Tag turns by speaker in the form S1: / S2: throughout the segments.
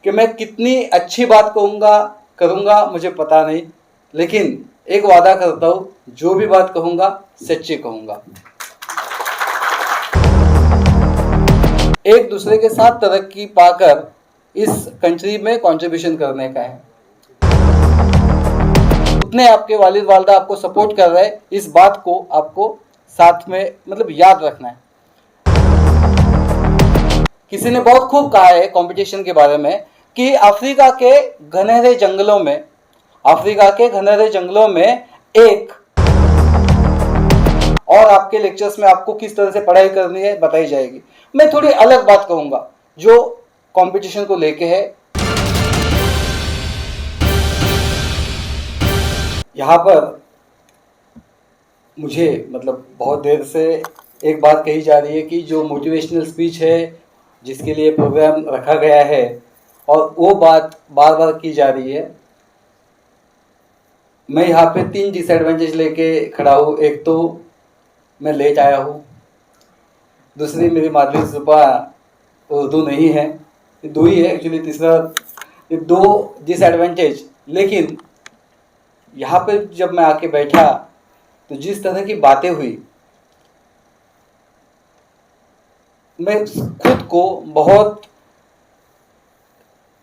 S1: कि मैं कितनी अच्छी बात करूँगा मुझे पता नहीं, लेकिन एक वादा करता हूँ, जो भी बात कहूँगा सच्ची कहूँगा। एक दूसरे के साथ तरक्की पाकर इस कंट्री में कंट्रीब्यूशन करने का है। उतने आपके वालिद वालदा आपको सपोर्ट कर रहे हैं, इस बात को आपको साथ में मतलब याद रखना है। किसी ने बहुत खूब कहा है कंपटीशन के बारे में कि अफ्रीका के घनेरे जंगलों में एक और आपके लेक्चर्स में आपको किस तरह से पढ़ाई करनी है बताई जाएगी। मैं थोड़ी अलग बात कहूंगा जो कंपटीशन को लेके है। यहाँ पर मुझे मतलब बहुत देर से एक बात कही जा रही है कि जो मोटिवेशनल स्पीच है जिसके लिए प्रोग्राम रखा गया है और वो बात बार बार की जा रही है। मैं यहाँ पे 3 डिसएडवांटेज लेके खड़ा हूँ। एक तो मैं लेट आया हूँ, दूसरी मेरी मादरी ज़ुबान उर्दू नहीं है, ये 2 ही है एक्चुअली। तीसरा, ये 2 डिसएडवांटेज। लेकिन यहाँ पे जब मैं आके बैठा तो जिस तरह की बातें हुई, मैं खुद को बहुत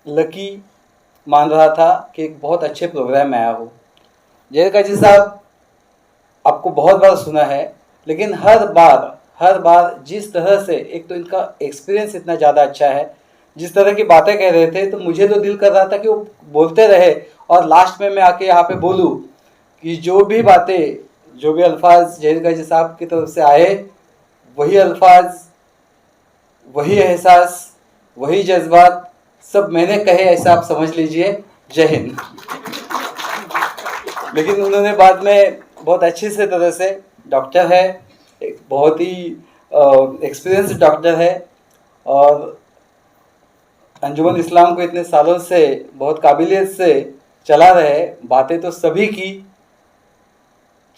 S1: लकी मान रहा था कि एक बहुत अच्छे प्रोग्राम में आया हूँ। जैद काजी साहब आपको बहुत बार सुना है, लेकिन हर बार जिस तरह से, एक तो इनका एक्सपीरियंस इतना ज़्यादा अच्छा है, जिस तरह की बातें कह रहे थे तो मुझे तो दिल कर रहा था कि वो बोलते रहे और लास्ट में मैं आके यहाँ पे बोलूँ कि जो भी बातें, जो भी अल्फाज जैद काजी साहब की तरफ से आए, वही अल्फाज, वही एहसास, वही जज्बात सब मैंने कहे, ऐसा आप समझ लीजिए। जय हिंद। लेकिन उन्होंने बाद में बहुत अच्छी से तरह से, डॉक्टर है, एक बहुत ही एक्सपीरियंस डॉक्टर है और अंजुमन इस्लाम को इतने सालों से बहुत काबिलियत से चला रहे। बातें तो सभी की,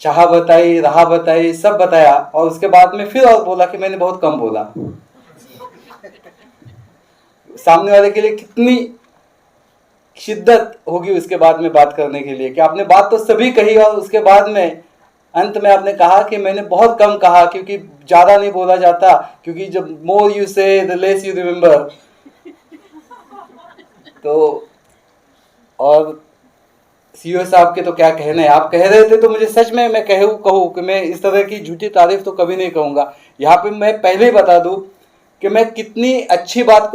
S1: चाह बताई, राह बताई, सब बताया और उसके बाद में फिर और बोला कि मैंने बहुत कम बोला। सामने वाले के लिए कितनी शिद्दत होगी उसके बाद में बात करने के लिए कि आपने बात तो सभी कही और उसके बाद में अंत में आपने कहा कि मैंने बहुत कम कहा, क्योंकि ज़्यादा नहीं बोला जाता, क्योंकि जब मोर यू से द लेस यू रिमेंबर। तो और सीईओ साहब के तो क्या कहने, आप कह रहे थे तो मुझे सच में मैं कहूँ कि मैं इस तरह की झूठी तारीफ तो कभी नहीं कहूँगा। यहाँ पे मैं पहले ही बता दूँ कि मैं कितनी अच्छी बात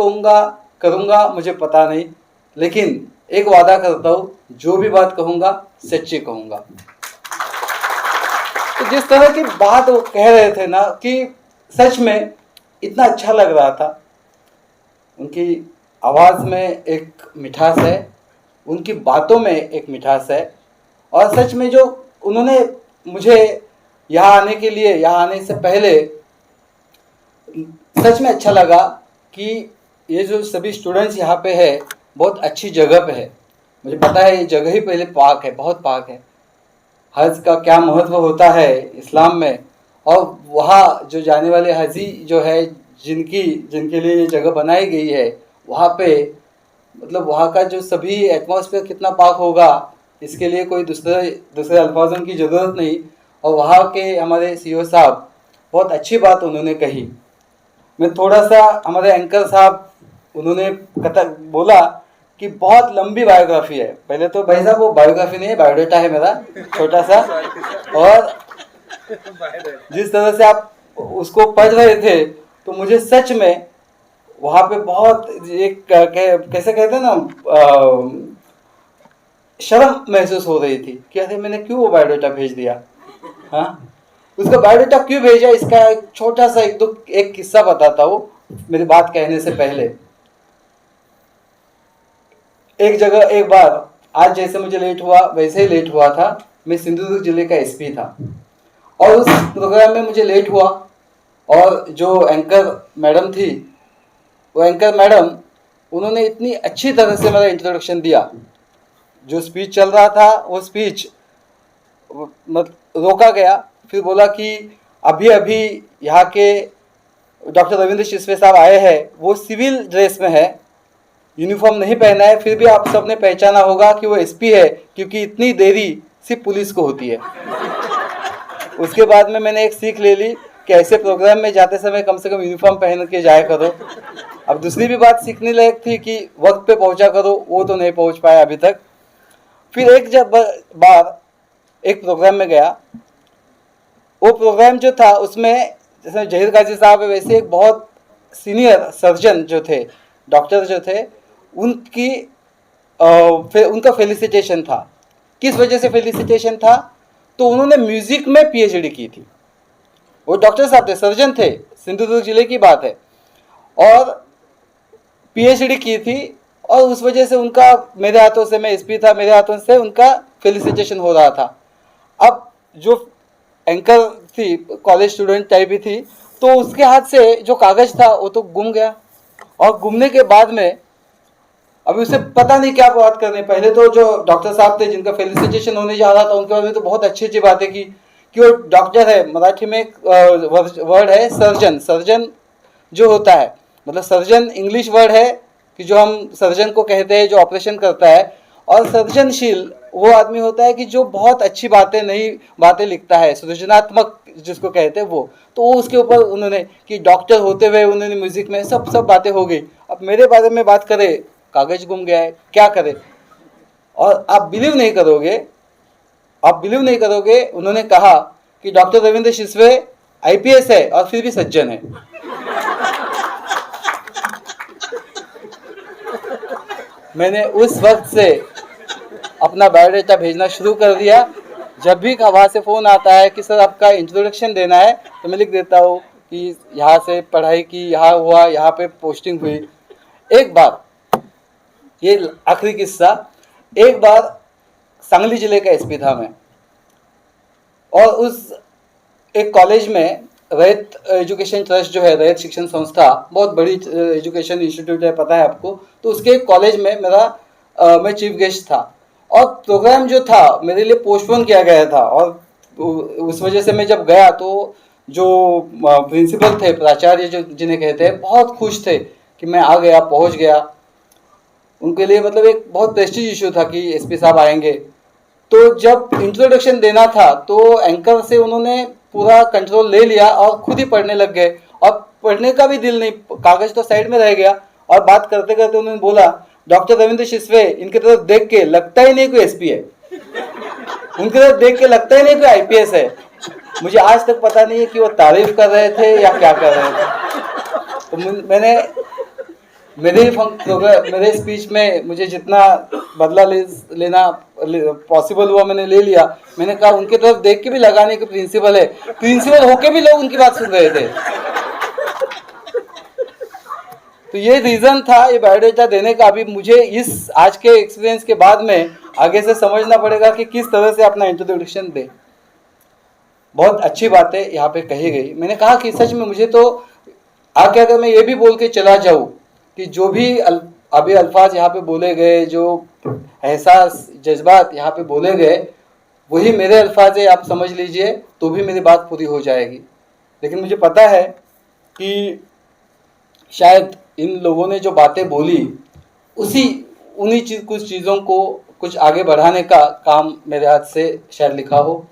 S1: करूँगा मुझे पता नहीं, लेकिन एक वादा करता हूँ, जो भी बात कहूँगा सच्ची कहूँगा। तो जिस तरह की बात वो कह रहे थे ना, कि सच में इतना अच्छा लग रहा था। उनकी आवाज़ में एक मिठास है, उनकी बातों में एक मिठास है और सच में जो उन्होंने मुझे यहाँ आने से पहले सच में अच्छा लगा कि ये जो सभी स्टूडेंट्स यहाँ पे है बहुत अच्छी जगह पे है। मुझे पता है ये जगह ही पहले पाक है, बहुत पाक है। हज का क्या महत्व होता है इस्लाम में, और वहाँ जो जाने वाले हाजी जो है, जिनके लिए ये जगह बनाई गई है, वहाँ पे मतलब वहाँ का जो सभी एटमॉस्फेयर कितना पाक होगा, इसके लिए कोई दूसरे अल्फाजों की ज़रूरत नहीं। और वहाँ के हमारे सीईओ साहब बहुत अच्छी बात उन्होंने कही। मैं थोड़ा सा, हमारे एंकर साहब उन्होंने बोला कि बहुत लंबी बायोग्राफी है। पहले तो भाई साहब वो बायोग्राफी नहीं है, बायोडाटा है मेरा छोटा सा। और जिस तरह से आप उसको पढ़ रहे थे तो मुझे सच में वहाँ पे बहुत एक कैसे कहते हैं ना, शर्म महसूस हो रही थी कि अरे मैंने क्यों वो बायोडाटा भेज दिया। हाँ, उसका बायोडाटा क्यों भेजा, इसका एक छोटा सा एक किस्सा बताता हूँ मेरी बात कहने से पहले। एक बार, आज जैसे मुझे लेट हुआ वैसे ही लेट हुआ था। मैं सिंधुदुर्ग जिले का एसपी था और उस प्रोग्राम में मुझे लेट हुआ और जो एंकर मैडम थी, वो एंकर मैडम, उन्होंने इतनी अच्छी तरह से मेरा इंट्रोडक्शन दिया। जो स्पीच चल रहा था वो स्पीच रोका गया, फिर बोला कि अभी अभी यहाँ के डॉक्टर रविंद्र शिसवे साहब आए हैं, वो सिविल ड्रेस में है यूनिफॉर्म नहीं पहना है, फिर भी आप सबने पहचाना होगा कि वो एसपी है, क्योंकि इतनी देरी सिर्फ पुलिस को होती है। उसके बाद में मैंने एक सीख ले ली कि ऐसे प्रोग्राम में जाते समय कम से कम यूनिफॉर्म पहन के जाया करो। अब दूसरी भी बात सीखने लायक थी कि वक्त पे पहुंचा करो, वो तो नहीं पहुंच पाया अभी तक। फिर एक जब बार एक प्रोग्राम में गया, वो प्रोग्राम जो था उसमें जैसे जहीर गाजी साहब है, वैसे एक बहुत सीनियर सर्जन जो थे, डॉक्टर जो थे, उनकी फिर उनका फेलिसिटेशन था। किस वजह से फेलिसिटेशन था? तो उन्होंने म्यूजिक में पीएचडी की थी। वो डॉक्टर साहब थे, सर्जन थे, सिंधुदुर्ग जिले की बात है, और पीएचडी की थी। और उस वजह से उनका, मेरे हाथों से, मैं एसपी था, मेरे हाथों से उनका फेलिसिटेशन हो रहा था। अब जो एंकर थी, कॉलेज स्टूडेंट टाइप ही थी, तो उसके हाथ से जो कागज था वो तो गुम गया। और गुमने के बाद में अभी उसे पता नहीं क्या बात करनी। पहले तो जो डॉक्टर साहब थे जिनका फेलिसिटेशन होने जा रहा था, उनके बारे में तो बहुत अच्छी अच्छी बातें की कि वो डॉक्टर है। मराठी में एक वर्ड है सर्जन। सर्जन जो होता है, मतलब सर्जन इंग्लिश वर्ड है कि जो हम सर्जन को कहते हैं जो ऑपरेशन करता है। और सर्जनशील वो आदमी होता है कि जो बहुत अच्छी बातें, नई बातें लिखता है, सृजनात्मक जिसको कहते हैं वो। तो वो उसके ऊपर उन्होंने कि डॉक्टर होते हुए उन्होंने म्यूजिक में सब बातें हो गई। अब मेरे बारे में बात करें, कागज गुम गया है, क्या करे। और आप बिलीव नहीं करोगे, उन्होंने कहा कि डॉक्टर रविंद्र शिसवे आईपीएस है और फिर भी सज्जन है। मैंने उस वक्त से अपना बायोडाटा भेजना शुरू कर दिया। जब भी वहाँ से फ़ोन आता है कि सर आपका इंट्रोडक्शन देना है, तो मैं लिख देता हूँ कि यहाँ से पढ़ाई की, यहाँ हुआ, यहाँ पे पोस्टिंग हुई। एक बार, ये आखिरी किस्सा, एक बार सांगली जिले का एसपी था मैं, और उस एक कॉलेज में रैयत एजुकेशन ट्रस्ट जो है, रैयत शिक्षण संस्था, बहुत बड़ी एजुकेशन इंस्टीट्यूट है, पता है आपको। तो उसके कॉलेज में मैं चीफ गेस्ट था, और प्रोग्राम जो था मेरे लिए पोस्टपोन किया गया था। और उस वजह से मैं जब गया तो जो प्रिंसिपल थे, प्राचार्य जो जिन्हें कहते हैं, बहुत खुश थे कि मैं आ गया, पहुंच गया। उनके लिए मतलब एक बहुत प्रेस्टीज इशू था कि एसपी साहब आएंगे। तो जब इंट्रोडक्शन देना था तो एंकर से उन्होंने पूरा कंट्रोल ले लिया और खुद ही पढ़ने लग गए। और पढ़ने का भी दिल नहीं, कागज तो साइड में रह गया। और बात करते करते उन्होंने बोला, डॉक्टर रविंद्र शिसवे, इनकी तरफ देख के लगता ही नहीं कोई एसपी है, उनकी तरफ देख के लगता ही नहीं कोई आईपीएस है। मुझे आज तक पता नहीं है कि वो तारीफ कर रहे थे या क्या कर रहे थे। तो मैंने मेरे स्पीच में मुझे जितना बदला लेना पॉसिबल हुआ मैंने ले लिया। मैंने कहा उनके तरफ देख के भी लगाने के प्रिंसिपल है, प्रिंसिपल होके भी लोग उनकी बात सुन रहे थे। तो ये रीजन था ये बायोडाटा देने का। अभी मुझे इस आज के एक्सपीरियंस के बाद में आगे से समझना पड़ेगा कि किस तरह से अपना इंट्रोडक्शन दे। बहुत अच्छी बातें यहाँ पे कही गई। मैंने कहा कि सच में मुझे तो आगे अगर मैं ये भी बोल के चला जाऊँ कि जो भी अभी अल्फाज यहाँ पे बोले गए, जो एहसास, जज्बात यहाँ पे बोले गए, वही मेरे अल्फाज है, आप समझ लीजिए, तो भी मेरी बात पूरी हो जाएगी। लेकिन मुझे पता है कि शायद इन लोगों ने जो बातें बोली कुछ चीज़ों को कुछ आगे बढ़ाने का काम मेरे हाथ से शायद लिखा हो।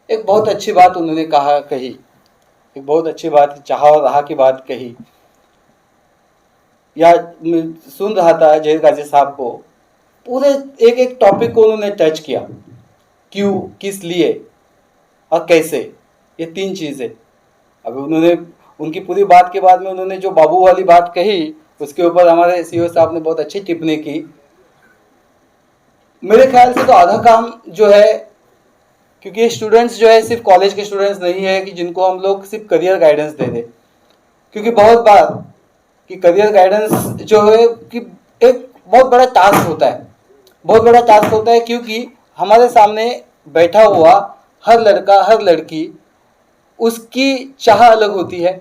S1: एक बहुत अच्छी बात उन्होंने कही, एक बहुत अच्छी बात, चाहा और रहा की बात कही। या सुन रहा था जहीर गाजी साहब को, पूरे एक टॉपिक को उन्होंने टच किया, क्यों, किस लिए और कैसे, ये 3 चीज़ें। अभी उन्होंने उनकी पूरी बात के बाद में उन्होंने जो बाबू वाली बात कही, उसके ऊपर हमारे सीईओ साहब ने बहुत अच्छी टिप्पणी की। मेरे ख्याल से तो आधा काम जो है, क्योंकि स्टूडेंट्स जो है सिर्फ कॉलेज के स्टूडेंट्स नहीं है कि जिनको हम लोग सिर्फ करियर गाइडेंस दे दें। क्योंकि बहुत बार कि करियर गाइडेंस जो है कि एक बहुत बड़ा टास्क होता है, बहुत बड़ा टास्क होता है, क्योंकि हमारे सामने बैठा हुआ हर लड़का, हर लड़की, उसकी चाह अलग होती है।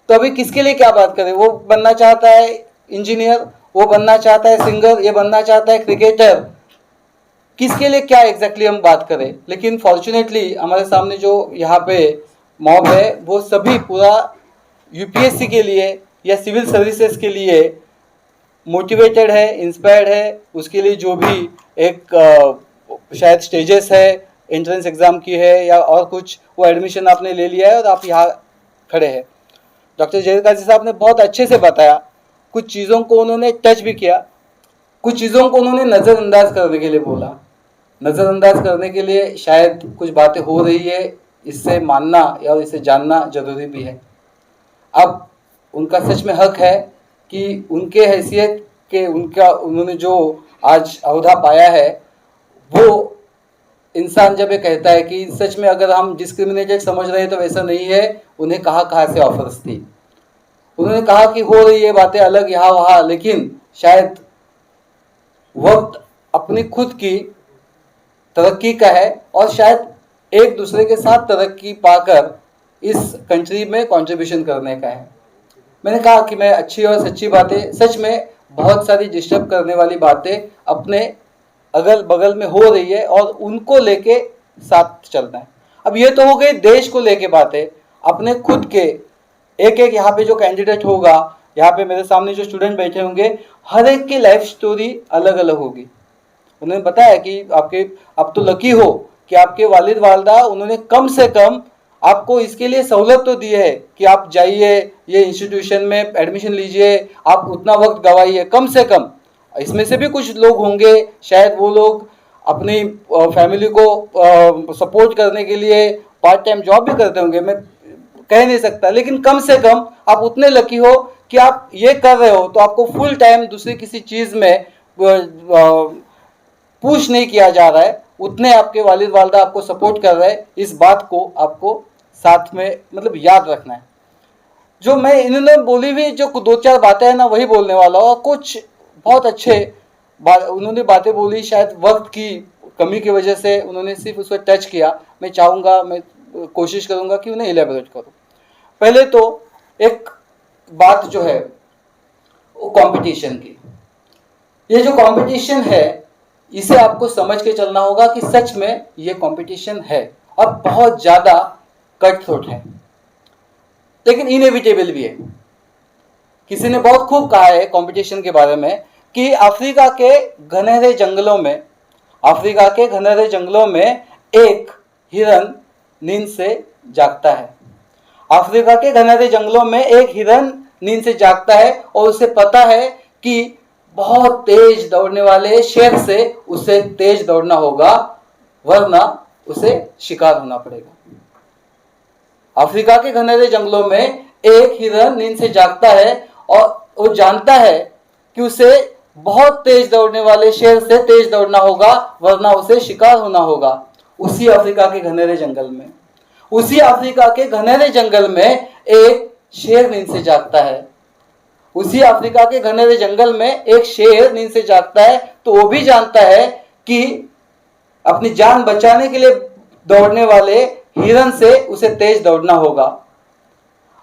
S1: तो अभी किसके लिए क्या बात करें? वो बनना चाहता है इंजीनियर, वो बनना चाहता है सिंगर, ये बनना चाहता है क्रिकेटर, किसके लिए क्या एग्जैक्टली हम बात करें। लेकिन फॉर्चुनेटली हमारे सामने जो यहाँ पे मॉब है, वो सभी पूरा यूपीएससी के लिए या सिविल सर्विसेज के लिए मोटिवेटेड है, इंस्पायर्ड है, उसके लिए जो भी एक शायद स्टेजेस है, एंट्रेंस एग्ज़ाम की है या और कुछ, वो एडमिशन आपने ले लिया है और आप यहाँ खड़े हैं। डॉक्टर जहीर काजी साहब ने बहुत अच्छे से बताया, कुछ चीज़ों को उन्होंने टच भी किया, कुछ चीज़ों को उन्होंने नज़रअंदाज करने के लिए बोला। नज़रअंदाज करने के लिए शायद कुछ बातें हो रही है, इससे मानना या इसे जानना ज़रूरी भी है। अब उनका सच में हक है कि उनके हैसियत के उन्होंने जो आज अहदा पाया है, वो इंसान जब ये कहता है कि सच में अगर हम डिस्क्रिमिनेटेड समझ रहे हैं तो वैसा नहीं है, उन्हें कहाँ से ऑफर्स थी। उन्होंने कहा कि हो रही है बातें अलग यहाँ वहाँ, लेकिन शायद वक्त अपनी खुद की तरक्की का है और शायद एक दूसरे के साथ तरक्की पाकर इस कंट्री में कंट्रीब्यूशन करने का है। मैंने कहा कि मैं अच्छी और सच्ची बातें, सच में बहुत सारी डिस्टर्ब करने वाली बातें अपने अगल बगल में हो रही है और उनको लेके साथ चलना है। अब ये तो हो गई देश को लेके बातें, अपने खुद के एक एक यहाँ पे जो कैंडिडेट होगा, यहाँ पे मेरे सामने जो स्टूडेंट बैठे होंगे, हर एक की लाइफ स्टोरी अलग अलग होगी। उन्होंने बताया कि आपके आप तो लकी हो कि आपके वालिद वालदा उन्होंने कम से कम आपको इसके लिए सहूलत तो दी है कि आप जाइए ये इंस्टीट्यूशन में एडमिशन लीजिए, आप उतना वक्त गवाइए कम से कम। इसमें से भी कुछ लोग होंगे शायद वो लोग अपनी फैमिली को सपोर्ट करने के लिए पार्ट टाइम जॉब भी करते होंगे, मैं कह नहीं सकता, लेकिन कम से कम आप उतने लकी हो कि आप ये कर रहे हो तो आपको फुल टाइम दूसरी किसी चीज़ में पुश नहीं किया जा रहा है, उतने आपके वालिद वालदा आपको सपोर्ट कर रहे हैं। इस बात को आपको साथ में मतलब याद रखना है। जो मैं इन्होंने बोली हुई जो दो चार बातें हैं ना, वही बोलने वाला हूँ। कुछ बहुत अच्छे उन्होंने बातें बोली, शायद वक्त की कमी की वजह से उन्होंने सिर्फ उसको टच किया। मैं चाहूँगा, मैं कोशिश करूँगा कि उन्हें इलेबोरेट करूँ। पहले तो एक बात जो है वो कंपटीशन की, ये जो कंपटीशन है इसे आपको समझ के चलना होगा कि सच में ये कंपटीशन है और बहुत ज़्यादा कट थ्रोट है, लेकिन इनएविटेबल भी है। किसी ने बहुत खूब कहा है कंपटीशन के बारे में कि अफ्रीका के घनेरे जंगलों में एक हिरन नींद से जागता है। अफ्रीका के घनेरे जंगलों में एक हिरन नींद से जागता है और उसे पता है कि बहुत तेज दौड़ने वाले शेर से उसे तेज दौड़ना होगा, वरना उसे शिकार होना पड़ेगा। अफ्रीका के घनेरे जंगलों में एक हिरन नींद से जागता है और वो जानता है कि उसे बहुत तेज दौड़ने वाले शेर से तेज दौड़ना होगा, वरना उसे शिकार होना होगा। उसी अफ्रीका के घनेरे जंगल में एक शेर नींद से जागता है। उसी अफ्रीका के घनेरे जंगल में एक शेर नींद से जागता है, तो वो भी जानता है कि अपनी जान बचाने के लिए दौड़ने वाले हिरन से उसे तेज दौड़ना होगा।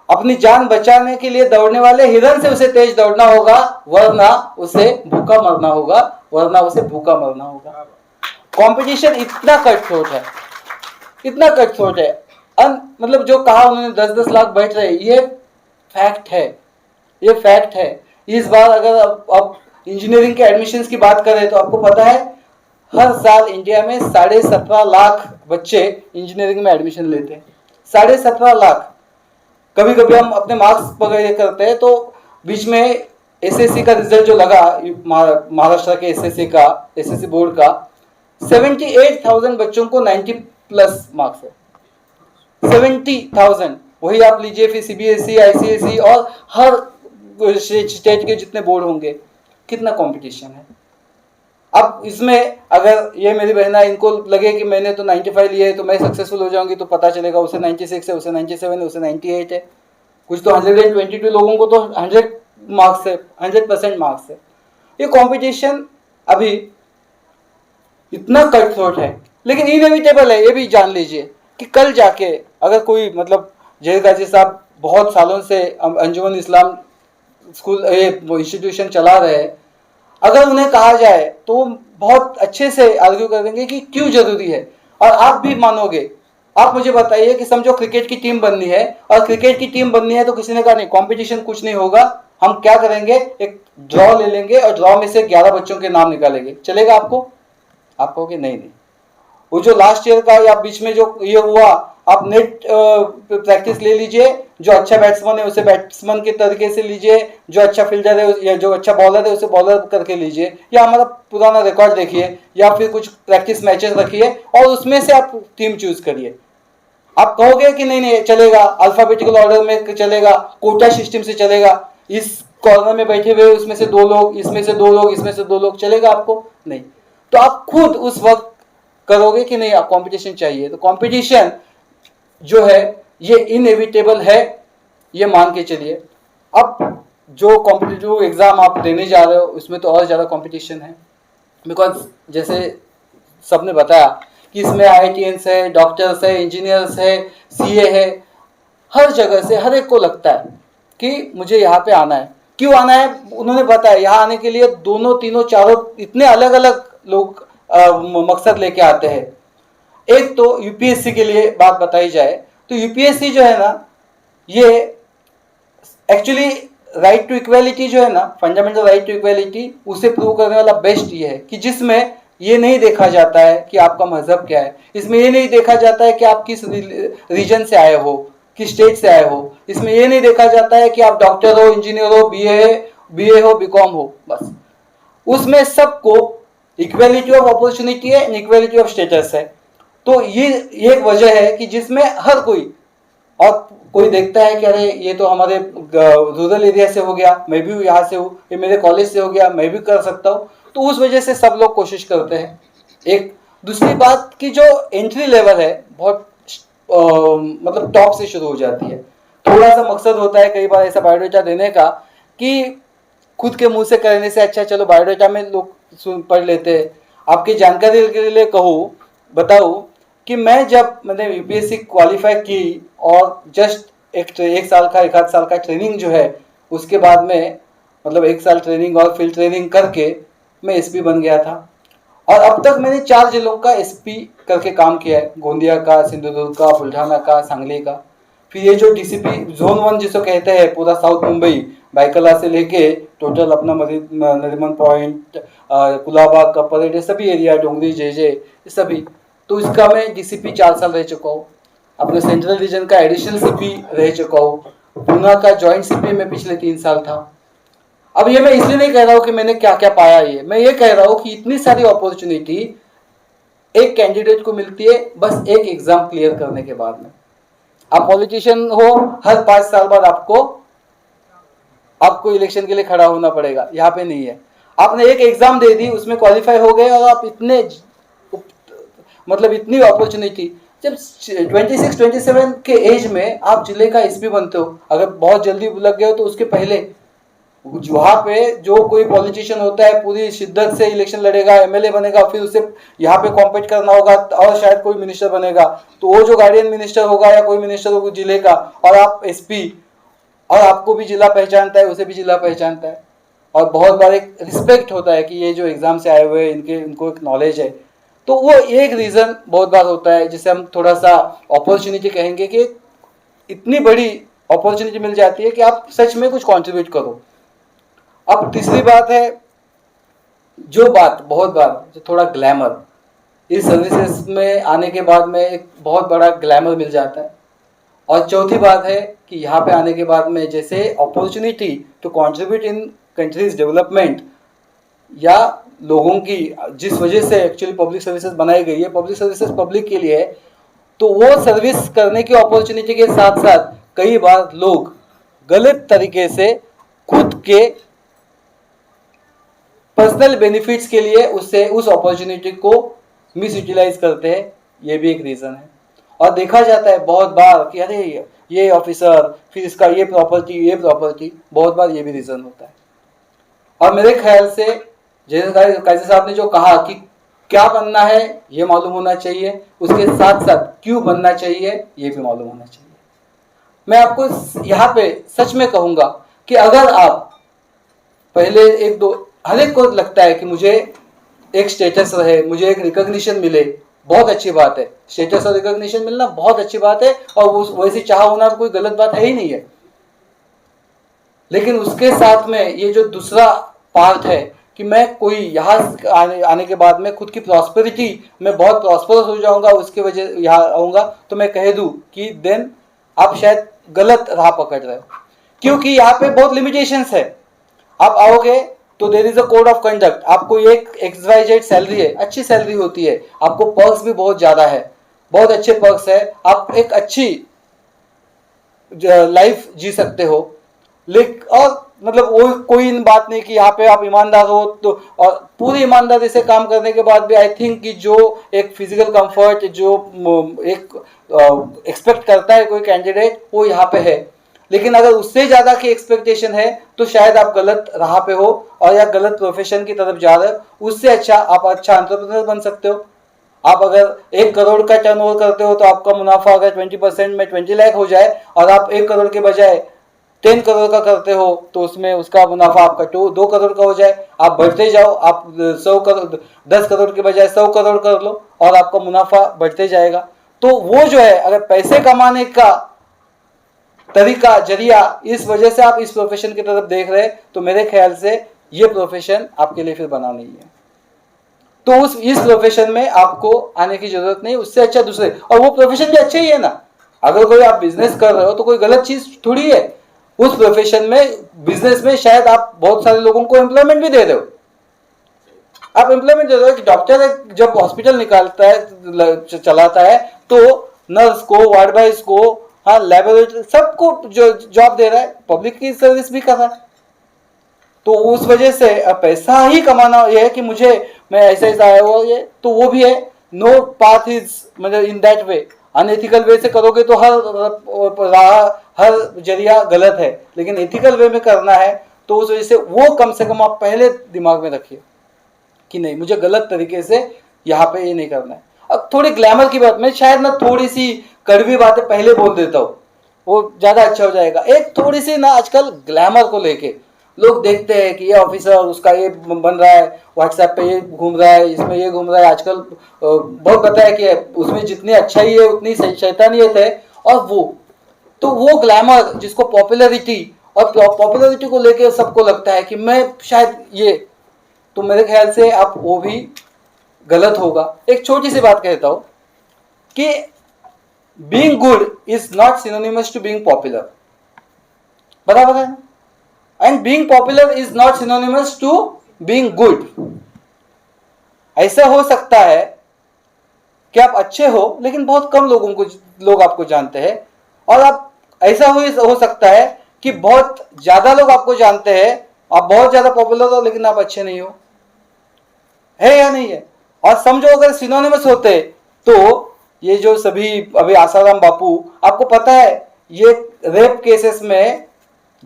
S1: अपनी जान बचाने के लिए दौड़ने वाले हिरन से उसे तेज दौड़ना होगा, वरना उसे भूखा मरना होगा। कंपटीशन इतना कटथ्रोट है, मतलब जो कहा उन्होंने 10-10 लाख बैठ रहे, ये फैक्ट है। इस बार अगर आप इंजीनियरिंग के एडमिशन्स की बात करें तो आपको पता है हर साल इंडिया में 17.5 लाख बच्चे इंजीनियरिंग में एडमिशन लेते हैं। 17.5 लाख। कभी कभी हम अपने मार्क्स वगैरह करते हैं तो बीच में एसएससी का रिजल्ट जो लगा, महाराष्ट्र के एसएससी बोर्ड का 78,000 बच्चों को 90+ मार्क्स है। 70,000। वही आप लीजिए फिर सीबीएसई, आईसीएसई और हर स्टेट के जितने बोर्ड होंगे, कितना कंपटीशन है। अब इसमें अगर ये मेरी बहना इनको लगे कि मैंने तो 95 लिए तो मैं सक्सेसफुल हो जाऊंगी, तो पता चलेगा उसे 96 है, उसे 97 है, उसे 98 है। कुछ तो 122 लोगों को तो 100% मार्क्स है। ये कंपटीशन अभी इतना कटथ्रोट है, लेकिन इनएविटेबल है। ये भी जान लीजिए कि कल जाके अगर कोई मतलब जहीर काजी साहब बहुत सालों से अंजुमन इस्लाम स्कूल इंस्टीट्यूशन चला रहे हैं, अगर उन्हें कहा जाए तो बहुत अच्छे से आर्ग्यू कर देंगे कि क्यों जरूरी है। और आप भी मानोगे। आप मुझे बताइए कि समझो क्रिकेट की टीम बननी है, और क्रिकेट की टीम बननी है तो किसी ने कहा नहीं कंपटीशन कुछ नहीं होगा, हम क्या करेंगे, एक ड्रॉ ले लेंगे और ड्रॉ में से 11 बच्चों के नाम निकालेंगे, चलेगा आपको? आप कहोगे नहीं नहीं, वो जो लास्ट ईयर का या बीच में जो ये हुआ, आप नेट प्रैक्टिस ले लीजिए, जो अच्छा बैट्समैन है उसे बैट्समैन के तरीके से लीजिए, जो अच्छा फील्डर है या जो अच्छा बॉलर है उसे बॉलर करके लीजिए, या हमारा पुराना रिकॉर्ड देखिए, या फिर कुछ प्रैक्टिस मैचेस रखिए और उसमें से आप टीम चूज करिए। आप कहोगे कि नहीं नहीं चलेगा, अल्फाबेटिकल ऑर्डर में चलेगा, कोटा सिस्टम से चलेगा, इस कॉर्नर में बैठे हुए उसमें से 2 लोग, इसमें से 2 लोग, इसमें से 2 लोग, चलेगा आपको? नहीं। तो आप खुद उस वक्त करोगे कि नहीं, आप कंपटीशन चाहिए। तो कंपटीशन जो है ये इनएविटेबल है, ये मान के चलिए। अब जो कॉम्पिटिटिव एग्जाम आप देने जा रहे हो उसमें तो और ज़्यादा कंपटीशन है, बिकॉज जैसे सबने बताया कि इसमें IITians है, डॉक्टर्स है, इंजीनियर्स है, CA है, हर जगह से हर एक को लगता है कि मुझे यहाँ पे आना है। क्यों आना है उन्होंने बताया, यहाँ आने के लिए दोनों तीनों चारों इतने अलग अलग लोग मकसद लेके आते हैं। एक तो यूपीएससी के लिए बात बताई जाए तो यूपीएससी जो है ना, ये एक्चुअली राइट टू इक्वेलिटी जो है ना, फंडामेंटल राइट टू इक्वेलिटी, उसे प्रूव करने वाला बेस्ट ये है कि जिसमें ये नहीं देखा जाता है कि आपका मजहब क्या है, इसमें ये नहीं देखा जाता है कि आप किस रीजन से आए हो, किस स्टेट से आए हो, इसमें ये नहीं देखा जाता है कि आप डॉक्टर हो, इंजीनियर हो, बीए हो, बीकॉम हो, बस उसमें सबको इक्वेलिटी ऑफ अपॉर्चुनिटी है, इक्वेलिटी ऑफ स्टेटस है। तो ये एक वजह है कि जिसमें हर कोई, और कोई देखता है कि अरे ये तो हमारे रूरल एरिया से हो गया, मैं भी यहाँ से हूँ, ये मेरे कॉलेज से हो गया, मैं भी कर सकता हूँ, तो उस वजह से सब लोग कोशिश करते हैं। एक दूसरी बात की जो एंट्री लेवल है बहुत मतलब टॉप से शुरू हो जाती है। थोड़ा सा मकसद होता है कई बार ऐसा बायोडाटा देने का कि खुद के मुंह से कहने से अच्छा चलो बायोडाटा में लोग पढ़ लेते हैं। आपकी जानकारी के लिए कहूँ, बताऊँ कि मैं जब मैंने यूपीएससी क्वालिफाई की और जस्ट एक साल का, 1 आध साल का ट्रेनिंग जो है, उसके बाद में मतलब 1 साल ट्रेनिंग और फील्ड ट्रेनिंग करके मैं एसपी बन गया था। और अब तक मैंने 4 जिलों का एसपी करके काम किया है, गोंदिया का, सिंधुदुर्ग का, बुल्ढाना का, सांगली का। फिर ये जो डीसीपी जोन 1 जिसको कहते हैं, पूरा साउथ मुंबई, बाइकला से लेके टोटल अपना नरीमन पॉइंट, कुलाबा का परेड, सभी एरिया, डोंगरी, जे सभी, तो इसका मैं डीसीपी 4 साल रह चुका हूँ। अपने सेंट्रल रीजन का एडिशनल सीपी रह चुका हूँ। पूना का जॉइंट सीपी में पिछले 3 साल था। अब ये मैं इसलिए नहीं कह रहा हूँ कि मैंने क्या क्या पाया, ये मैं ये कह रहा हूँ कि इतनी सारी अपॉर्चुनिटी एक कैंडिडेट को मिलती है बस एक एग्जाम क्लियर करने के बाद में। आप पॉलिटिशियन हो, हर 5 साल बाद आपको इलेक्शन के लिए खड़ा होना पड़ेगा, यहाँ पे नहीं है। आपने एक एग्जाम दे दी, उसमें क्वालिफाई हो गए और आप इतने मतलब इतनी अपॉर्चुनिटी, जब 26-27 के एज में आप जिले का एसपी बनते हो, अगर बहुत जल्दी लग गए हो तो उसके पहले वहाँ पे जो कोई पॉलिटिशियन होता है पूरी शिद्दत से इलेक्शन लड़ेगा, एमएलए बनेगा, फिर उसे यहाँ पे कॉम्पीट करना होगा और शायद कोई मिनिस्टर बनेगा, तो वो जो गार्डियन मिनिस्टर होगा या कोई मिनिस्टर होगा जिले का, और आप एसपी, और आपको भी जिला पहचानता है, उसे भी जिला पहचानता है, और बहुत बार एक रिस्पेक्ट होता है कि ये जो एग्जाम से आए हुए हैं इनको एक नॉलेज है। तो वो एक रीज़न बहुत बार होता है जिसे हम थोड़ा सा अपॉर्चुनिटी कहेंगे कि इतनी बड़ी अपॉर्चुनिटी मिल जाती है कि आप सच में कुछ कंट्रीब्यूट करो। अब तीसरी बात है, जो बात बहुत बार जो थोड़ा ग्लैमर, इस सर्विसेज में आने के बाद में एक बहुत बड़ा ग्लैमर मिल जाता है। और चौथी बात है कि यहाँ पे आने के बाद में जैसे opportunity to contribute in country's development, या लोगों की जिस वजह से एक्चुअली पब्लिक सर्विसेज बनाई गई है, पब्लिक सर्विसेज पब्लिक के लिए है, तो वो सर्विस करने की अपॉर्चुनिटी के साथ साथ कई बार लोग गलत तरीके से खुद के पर्सनल बेनिफिट्स के लिए उस अपॉर्चुनिटी को मिस यूटिलाइज करते हैं, ये भी एक रीज़न है। और देखा जाता है बहुत बार कि अरे ये ऑफिसर, फिर इसका ये प्रॉपर्टी, बहुत बार ये भी रीज़न होता है। और मेरे ख्याल से जैसे काजी साहब ने जो कहा कि क्या बनना है ये मालूम होना चाहिए, उसके साथ साथ क्यों बनना चाहिए ये भी मालूम होना चाहिए। मैं आपको यहाँ पे सच में कहूँगा कि अगर आप पहले एक दो, हर एक को लगता है कि मुझे एक स्टेटस रहे, मुझे एक रिकॉग्निशन मिले, बहुत अच्छी बात है, स्टेटस और रिकॉग्निशन मिलना बहुत अच्छी बात है, और वैसी चाह होना कोई गलत बात है ही नहीं है। लेकिन उसके साथ में ये जो दूसरा पार्ट है कि मैं कोई यहाँ आने के बाद में खुद की प्रॉस्पेरिटी, मैं बहुत प्रॉस्परस हो जाऊंगा, उसके वजह यहाँ आऊंगा, तो मैं कह दूं कि देन आप शायद गलत राह पकड़ रहे हो, क्योंकि यहाँ पे बहुत लिमिटेशंस है। आप आओगे तो there is a code of conduct, आपको एक XYZ सैलरी है, अच्छी सैलरी होती है, आपको पर्क्स भी बहुत ज्यादा है, बहुत अच्छे पर्क्स है, आप एक अच्छी लाइफ जी सकते हो। लेकिन और मतलब वो कोई बात नहीं कि यहाँ पे आप ईमानदार हो तो, और पूरी ईमानदारी से काम करने के बाद भी आई थिंक कि जो एक फिजिकल कंफर्ट जो एक एक्सपेक्ट करता है कोई कैंडिडेट, वो यहाँ पे है। लेकिन अगर उससे ज्यादा की एक्सपेक्टेशन है तो शायद आप गलत राह पे हो और या गलत प्रोफेशन की तरफ जा रहे हो। उससे अच्छा आप अच्छा एंटरप्रेन्योर बन सकते हो। आप अगर 1 करोड़ का टर्नओवर करते हो तो आपका मुनाफा अगर 20% में 20 लाख हो जाए, और आप 1 करोड़ के बजाय 10 करोड़ का करते हो तो उसमें उसका मुनाफा आपका 2 करोड़ का हो जाए। आप बढ़ते जाओ, आप 100 करोड़ 10 करोड़ के बजाय 100 करोड़ कर लो और आपका मुनाफा बढ़ते जाएगा। तो वो जो है, अगर पैसे कमाने का तरीका, जरिया इस वजह से आप इस प्रोफेशन की तरफ देख रहे हैं, तो मेरे ख्याल से ये प्रोफेशन आपके लिए फिर बना नहीं है। तो इस प्रोफेशन में आपको आने की जरूरत नहीं, उससे अच्छा दूसरे, और वो प्रोफेशन भी अच्छा ही है ना। अगर कोई आप बिजनेस कर रहे हो तो कोई गलत चीज थोड़ी है। उस प्रोफेशन में, बिजनेस में शायद आप बहुत सारे लोगों को एम्प्लॉयमेंट भी दे रहे हो। आप एम्प्लॉयमेंट दे रहे हो कि डॉक्टर जब हॉस्पिटल निकालता है, चलाता है, तो नर्स को, वार्ड बॉयज को, हाँ लेबोरेटरी, सबको जो जॉब दे रहा है, पब्लिक की सर्विस भी कर रहा है। तो उस वजह से पैसा ही कमाना ये है कि मुझे, मैं ऐसा ऐसा आया हुआ ये, तो वो भी है। नो पाथ इज, मतलब इन दैट वे, अनएथिकल वे से करोगे तो हर जरिया गलत है, लेकिन एथिकल वे में करना है तो उस वजह से वो कम से कम आप पहले दिमाग में रखिए कि नहीं, मुझे गलत तरीके से यहाँ पे ये नहीं करना है। अब थोड़ी ग्लैमर की बात, मैं शायद ना थोड़ी सी कड़वी बातें पहले बोल देता हूँ, वो ज्यादा अच्छा हो जाएगा। एक थोड़ी सी ना, आजकल ग्लैमर को लेके लोग देखते हैं कि ये ऑफिसर, उसका ये बन रहा है, व्हाट्सएप पे ये घूम रहा है, इसमें ये घूम रहा है। आजकल बहुत पता है कि उसमें जितनी अच्छाई है उतनी शैतानियत है। और वो ग्लैमर जिसको पॉपुलैरिटी, और पॉपुलैरिटी को लेके सबको लगता है कि मैं शायद ये, तो मेरे ख्याल से आप वो भी गलत होगा। एक छोटी सी बात कहता हूं कि being good is not synonymous to being popular, बराबर है ना? And being popular is not synonymous to being good. ऐसा हो सकता है कि आप अच्छे हो लेकिन बहुत कम लोग आपको जानते हैं, और आप ऐसा हो सकता है कि बहुत ज्यादा लोग आपको जानते हैं, आप बहुत ज्यादा पॉपुलर हो लेकिन आप अच्छे नहीं हो। है या नहीं है? और समझो अगर सिनोनिमस होते तो ये जो सभी अभी आसाराम बापू, आपको पता है ये रेप केसेस में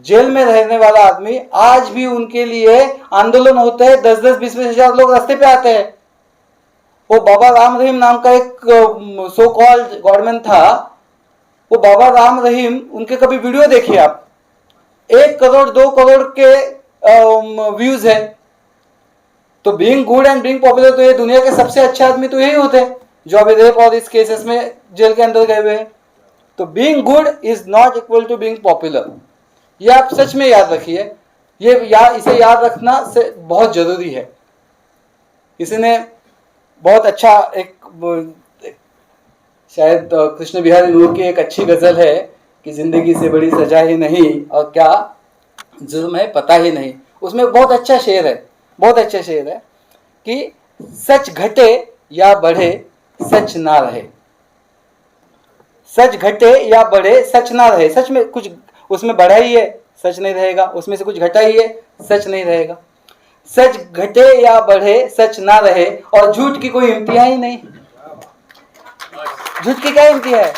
S1: जेल में रहने वाला आदमी, आज भी उनके लिए आंदोलन होते हैं, 10-10, 20-20 हजार लोग रास्ते पे आते हैं। वो बाबा राम रहीम नाम का एक सो कॉल्ड गॉडमैन था, वो बाबा राम रहीम, उनके कभी वीडियो देखिए आप, 1 करोड़ 2 करोड़ के व्यूज है। तो being good and being popular, तो ये दुनिया के सबसे अच्छे आदमी तो यही होते हैं जो अभी रेप और इस केसेस में जेल के अंदर गए हुए हैं। तो being good is not equal to being popular, ये आप सच में याद रखिए। इसे याद रखना से बहुत जरूरी है। किसी ने बहुत अच्छा शायद कृष्ण बिहारी नूर की एक अच्छी गजल है कि जिंदगी से बड़ी सजा ही नहीं और क्या जुर्म है पता ही नहीं। उसमें बहुत अच्छा शेर है, बहुत अच्छा शेर है कि सच घटे या बढ़े सच ना रहे, सच घटे या बढ़े सच ना रहे। सच में कुछ उसमें बढ़ा ही है, सच नहीं रहेगा, उसमें से कुछ घटा ही है, सच नहीं रहेगा। सच घटे या बढ़े सच ना रहे, और झूठ की कोई इम्तिया ही नहीं, झूठ की क्या इम्तिया है।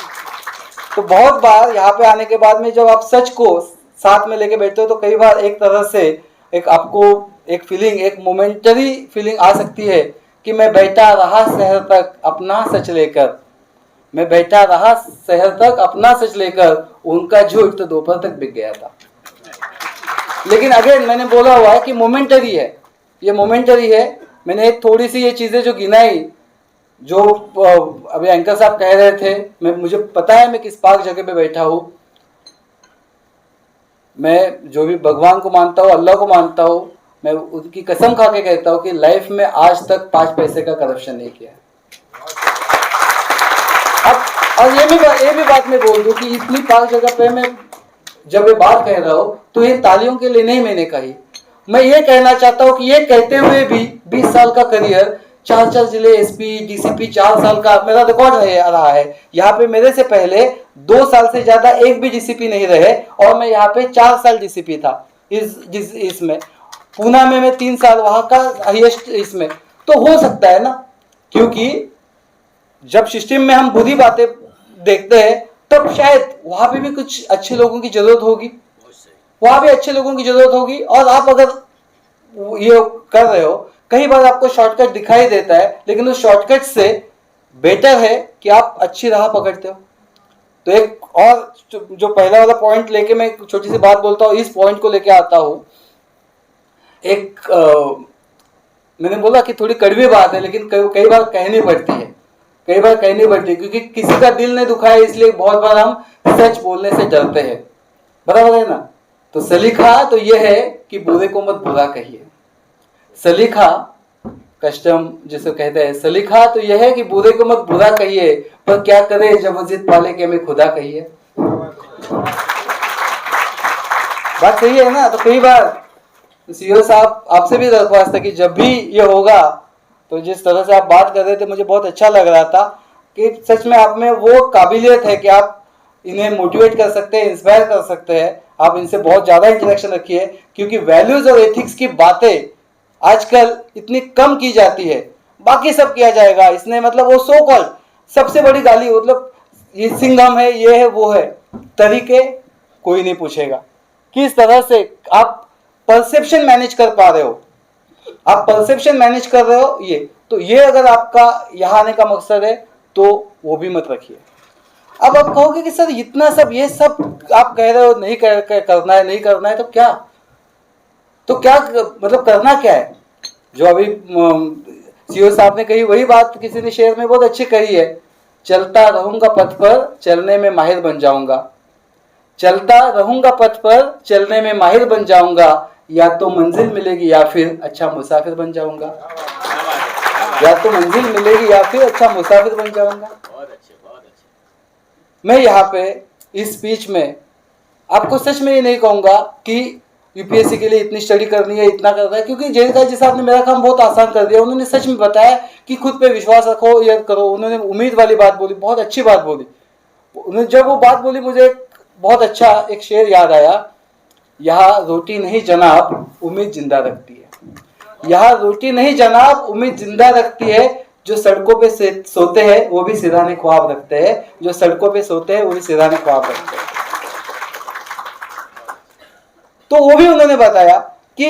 S1: तो बहुत बार यहाँ पे आने के बाद में जब आप सच को साथ में लेके बैठते हो तो कई बार एक तरह से एक आपको एक फीलिंग, एक मोमेंटरी फीलिंग आ सकती है कि मैं बैठा रहा शहर तक अपना सच लेकर, मैं बैठा रहा शहर तक अपना सच लेकर, उनका झूठ तो दोपहर तक बिक गया था। लेकिन अगेन मैंने बोला हुआ है कि मोमेंटरी है, ये मोमेंटरी है। मैंने थोड़ी सी ये चीजें जो गिनाई, जो अभी एंकर साहब कह रहे थे, मुझे पता है मैं किस पाक जगह पे बैठा हूँ। मैं जो भी भगवान को मानता हूँ, अल्लाह को मानता हूँ, मैं उनकी कसम खा के कहता हूँ कि लाइफ में आज तक 5 पैसे का करप्शन नहीं किया। अब और ये भी बात मैं बोल दूं कि इतनी 5 जगह पे मैं जब ये बात कह रहा हूँ तो ये तालियों के लिए नहीं मैंने कही। मैं ये कहना चाहता हूँ कि ये कहते हुए भी 20 साल का करियर, 4 जिले एसपी डीसीपी, 4 साल का मेरा रिकॉर्ड रहा है। यहाँ पे मेरे से पहले 2 साल से ज्यादा एक भी डीसीपी नहीं रहे और मैं यहाँ पे 4 साल डीसीपी था। इसमें पूना में मैं 3 साल वहां का हाईएस्ट इसमें। तो हो सकता है ना, क्योंकि जब सिस्टम में हम बुरी बातें देखते हैं तब शायद वहां पे भी कुछ अच्छे लोगों की जरूरत होगी, वहां भी अच्छे लोगों की जरूरत होगी। और आप अगर ये कर रहे हो, कई बार आपको शॉर्टकट दिखाई देता है, लेकिन उस शॉर्टकट से बेटर है कि आप अच्छी राह पकड़ते हो। तो एक और जो पहला वाला पॉइंट लेके मैं एक छोटी सी बात बोलता हूँ, इस पॉइंट को लेके आता हूँ। मैंने बोला कि थोड़ी कड़वी बात है, लेकिन कई बार कहनी पड़ती है, क्योंकि किसी का दिल नहीं दुखाया, इसलिए बहुत बार हम सच बोलने से डरते हैं। बराबर है ना। तो सलीखा तो यह है कि बुरे को मत बुरा कहिए। सलीखा कस्टम जिसे कहते हैं, सलीखा तो यह है कि बुरे को मत बुरा कहिए, पर क्या करे जब जिद पाले के हमें खुदा कहिए। बात सही है ना। तो कई बार सीओ साहब आपसे भी दरख्वास्त है कि जब भी ये होगा, तो जिस तरह से आप बात कर रहे थे मुझे बहुत अच्छा लग रहा था कि सच में आप में वो काबिलियत है कि आप इन्हें मोटिवेट कर सकते हैं, इंस्पायर कर सकते हैं। आप इनसे बहुत ज़्यादा इंटरेक्शन रखिए, क्योंकि वैल्यूज़ और एथिक्स की बातें आजकल इतनी कम की जाती है। बाकी सब किया जाएगा, इसने मतलब वो सो कॉल्ड सबसे बड़ी गाली, मतलब ये सिंघम है, ये है, वो है, तरीके कोई नहीं पूछेगा। किस तरह से आप परसेप्शन मैनेज कर पा रहे हो, आप परसेप्शन मैनेज कर रहे हो, ये अगर आपका यहाँ आने का मकसद है तो वो भी मत रखिए। अब आप कहोगे कि सर इतना सब, ये सब आप कह रहे हो नहीं करना है, नहीं करना है, तो क्या मतलब करना क्या है? जो अभी सीओ साहब ने कही वही बात किसी ने शेयर में बहुत अच्छी कही है, चलता रहूंगा पथ पर, चलने में माहिर बन जाऊंगा। चलता रहूंगा पथ पर, चलने में माहिर बन जाऊंगा। या तो मंजिल मिलेगी या फिर अच्छा मुसाफिर बन जाऊंगा। या तो मंजिल मिलेगी या फिर अच्छा मुसाफिर बन जाऊंगा। मैं यहाँ पे इस स्पीच में आपको सच में ये नहीं कहूंगा कि यूपीएससी के लिए इतनी स्टडी करनी है, इतना करना है, क्योंकि जय साहब ने मेरा काम बहुत आसान कर दिया। उन्होंने सच में बताया कि खुद पे विश्वास रखो, ये करो। उन्होंने उम्मीद वाली बात बोली, बहुत अच्छी बात बोली। उन्होंने जब वो बात बोली, मुझे बहुत अच्छा एक शेर याद आया, यहाँ रोटी नहीं जनाब उम्मीद जिंदा रखती है। यहाँ रोटी नहीं जनाब उम्मीद जिंदा रखती है, जो सड़कों पे सोते हैं वो भी सिराने ख्वाब रखते हैं। जो सड़कों पे सोते हैं वो भी सिराने ख्वाब रखते हैं। तो वो भी उन्होंने बताया कि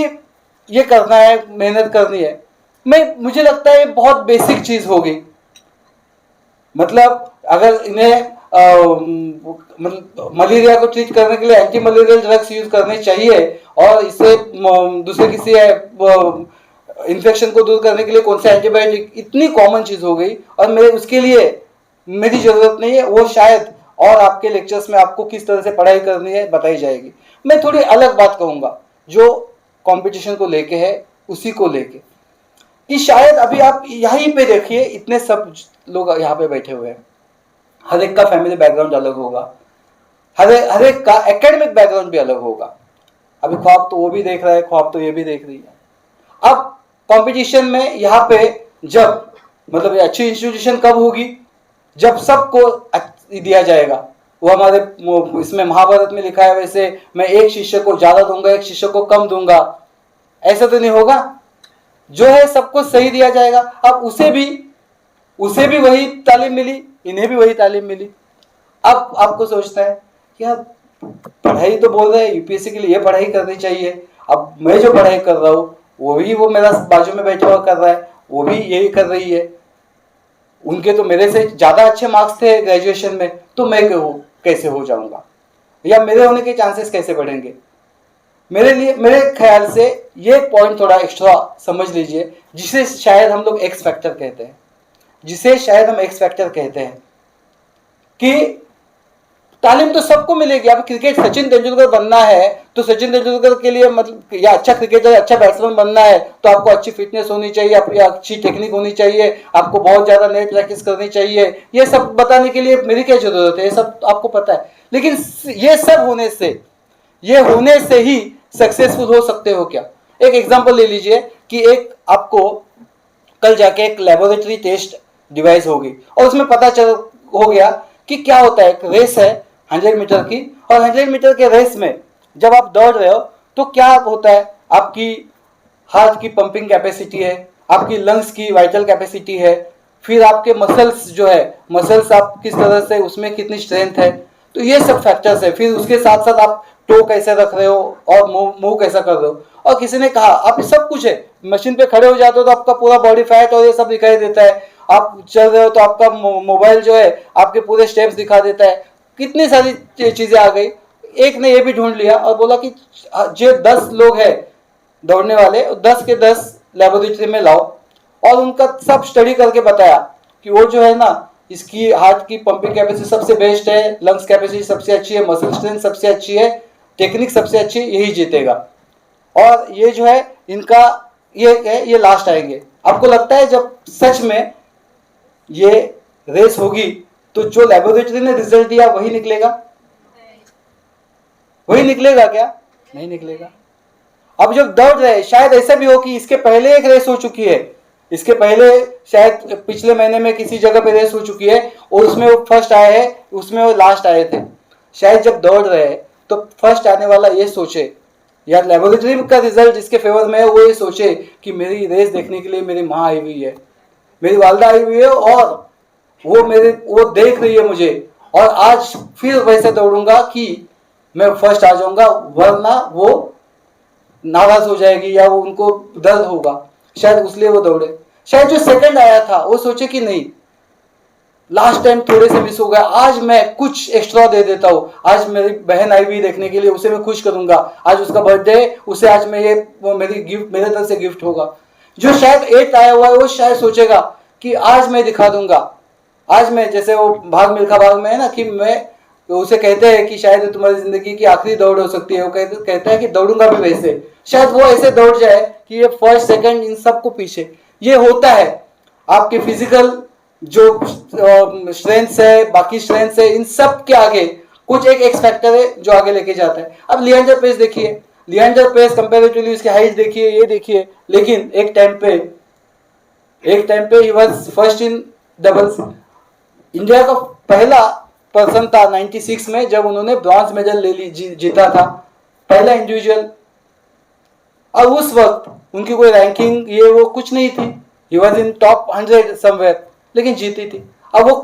S1: ये करना है, मेहनत करनी है। मुझे लगता है ये बहुत बेसिक चीज होगी। मतलब अगर इन्हें मलेरिया को ट्रीट करने के लिए एंटी मलेरियल ड्रग्स यूज करने चाहिए, और इससे दूसरे किसी इन्फेक्शन को दूर करने के लिए कौन सा एंटीबायोटिक, इतनी कॉमन चीज हो गई, और मेरे उसके लिए मेरी जरूरत नहीं है। वो शायद और आपके लेक्चर्स में आपको किस तरह से पढ़ाई करनी है बताई जाएगी। मैं थोड़ी अलग बात कहूंगा जो कंपटीशन को लेके है, उसी को लेके कि शायद अभी आप यहीं पे देखिए, इतने सब लोग यहाँ पे बैठे हुए हैं, हर एक का फैमिली बैकग्राउंड अलग होगा, हर एक का एकेडमिक बैकग्राउंड भी अलग होगा। अभी ख्वाब तो वो भी देख रहा है, ख्वाब तो ये भी देख रही है। अब कंपटीशन में यहाँ पे जब मतलब ये अच्छी इंस्टीट्यूशन कब होगी, जब सबको दिया जाएगा। वो हमारे इसमें महाभारत में लिखा है, वैसे मैं एक शिष्य को ज्यादा दूंगा, एक शिष्य को कम दूंगा, ऐसा तो नहीं होगा। जो है सबको सही दिया जाएगा। अब उसे भी वही तालीम मिली, इन्हें भी वही तालीम मिली। अब आपको सोचता है कि यार पढ़ाई तो बोल रहे हैं यूपीएससी के लिए, ये पढ़ाई करनी चाहिए। अब मैं जो पढ़ाई कर रहा हूँ वो मेरा बाजू में बैठा हुआ कर रहा है, वो भी यही कर रही है। उनके तो मेरे से ज्यादा अच्छे मार्क्स थे ग्रेजुएशन में, तो मैं कैसे हो जाऊंगा, या मेरे होने के चांसेस कैसे बढ़ेंगे? मेरे ख्याल से ये पॉइंट थोड़ा एक्स्ट्रा समझ लीजिए, जिसे शायद हम लोग एक्स फैक्टर कहते हैं, कि तालीम तो सबको मिलेगी। अब क्रिकेट सचिन तेंदुलकर बनना है तो सचिन तेंदुलकर के लिए मतलब या अच्छा क्रिकेटर अच्छा बैट्समैन बनना है तो आपको अच्छी फिटनेस होनी चाहिए, आपकी अच्छी टेक्निक होनी चाहिए, आपको बहुत ज्यादा नेट प्रैक्टिस करनी चाहिए। ये सब बताने के लिए मेरी क्या जरूरत है, ये सब आपको पता है। लेकिन ये सब होने से ही सक्सेसफुल हो सकते हो क्या? एक एग्जांपल ले लीजिए कि एक आपको कल जाके एक लेबोरेटरी टेस्ट डिवाइस होगी और उसमें पता चल हो गया कि क्या होता है। एक रेस है 100 मीटर की, और 100 मीटर के रेस में जब आप दौड़ रहे हो तो क्या होता है, आपकी हार्ट की पंपिंग कैपेसिटी है, आपकी लंग्स की वाइटल कैपेसिटी है, फिर आपके मसल्स जो है, मसल्स आप किस तरह से उसमें कितनी स्ट्रेंथ है, तो ये सब फैक्टर्स है। फिर उसके साथ साथ आप टो कैसे रख रहे हो और मूव कैसा कर रहे हो। और किसी ने कहा आप सब कुछ है, मशीन पे खड़े हो जाते हो तो आपका पूरा बॉडी फैट और ये सब दिखाई देता है, आप चल रहे हो तो आपका मोबाइल जो है आपके पूरे स्टेप्स दिखा देता है, कितनी सारी चीजें आ गई। एक ने ये भी ढूंढ लिया और बोला कि जो 10 लोग हैं दौड़ने वाले, 10 के 10 लेबोरेटरी में लाओ और उनका सब स्टडी करके बताया कि वो जो है ना, इसकी हार्ट की पंपिंग कैपेसिटी सबसे बेस्ट है, लंग्स कैपेसिटी सबसे अच्छी है, मसल स्ट्रेंथ सबसे अच्छी है, टेक्निक सबसे अच्छी, यही जीतेगा। और ये जो है इनका ये लास्ट आएंगे। आपको लगता है जब सच में ये रेस होगी तो जो लेबोरेटरी ने रिजल्ट दिया वही निकलेगा? वही निकलेगा क्या? नहीं निकलेगा। अब जब दौड़ रहे, शायद ऐसा भी हो कि इसके पहले एक रेस हो चुकी है, इसके पहले शायद पिछले महीने में किसी जगह पे रेस हो चुकी है और उसमें वो फर्स्ट आए हैं, उसमें वो लास्ट आए थे। शायद जब दौड़ रहे हैं तो फर्स्ट आने वाला ये सोचे, या लेबोरेटरी का रिजल्ट जिसके फेवर में है वो ये सोचे कि मेरी रेस देखने के लिए मेरी माँ आई हुई है, मेरी वालदा आई हुई है और वो देख रही है मुझे, और आज फिर वैसे दौड़ूंगा कि मैं फर्स्ट आ जाऊंगा, वरना वो नाराज हो जाएगी या वो उनको दर्द होगा, शायद उसलिए वो दौड़े। शायद जो सेकंड आया था वो सोचे कि नहीं, लास्ट टाइम थोड़े से मिस हो गया, आज मैं कुछ एक्स्ट्रा दे देता हूँ, आज मेरी बहन आई हुई देखने के लिए, उसे मैं खुश करूंगा, आज उसका बर्थडे, उसे आज मैं ये मेरी गिफ्ट, मेरे तरफ से गिफ्ट होगा। जो शायद 8 आया हुआ है वो शायद सोचेगा कि आज मैं दिखा दूंगा, आज मैं, जैसे वो भाग मिल्खा भाग में है ना कि मैं, उसे कहते हैं कि शायद तुम्हारी जिंदगी की आखिरी दौड़ हो सकती है, वो कहता है कि दौड़ूंगा भी वैसे, शायद वो ऐसे दौड़ जाए कि ये फर्स्ट सेकंड इन सबको पीछे। ये होता है आपके फिजिकल जो स्ट्रेंथ है, बाकी स्ट्रेंथ है, इन सब के आगे कुछ एक एक्स फैक्टर है जो आगे लेके जाता है। अब लिएंडर पेस देखिए, लिएंडर पेस कंपैरेटिवली उसकी हाइट देखिए, ये देखिए, लेकिन एक टाइम पे he was first in doubles. India का पहला पर्सन था 96 में जब उन्होंने ब्रॉन्ज मेडल जीता था, पहला इंडिविजुअल। और उस वक्त उनकी कोई रैंकिंग ये वो कुछ नहीं थी, he was in top 100 somewhere, लेकिन जीती थी। अब वो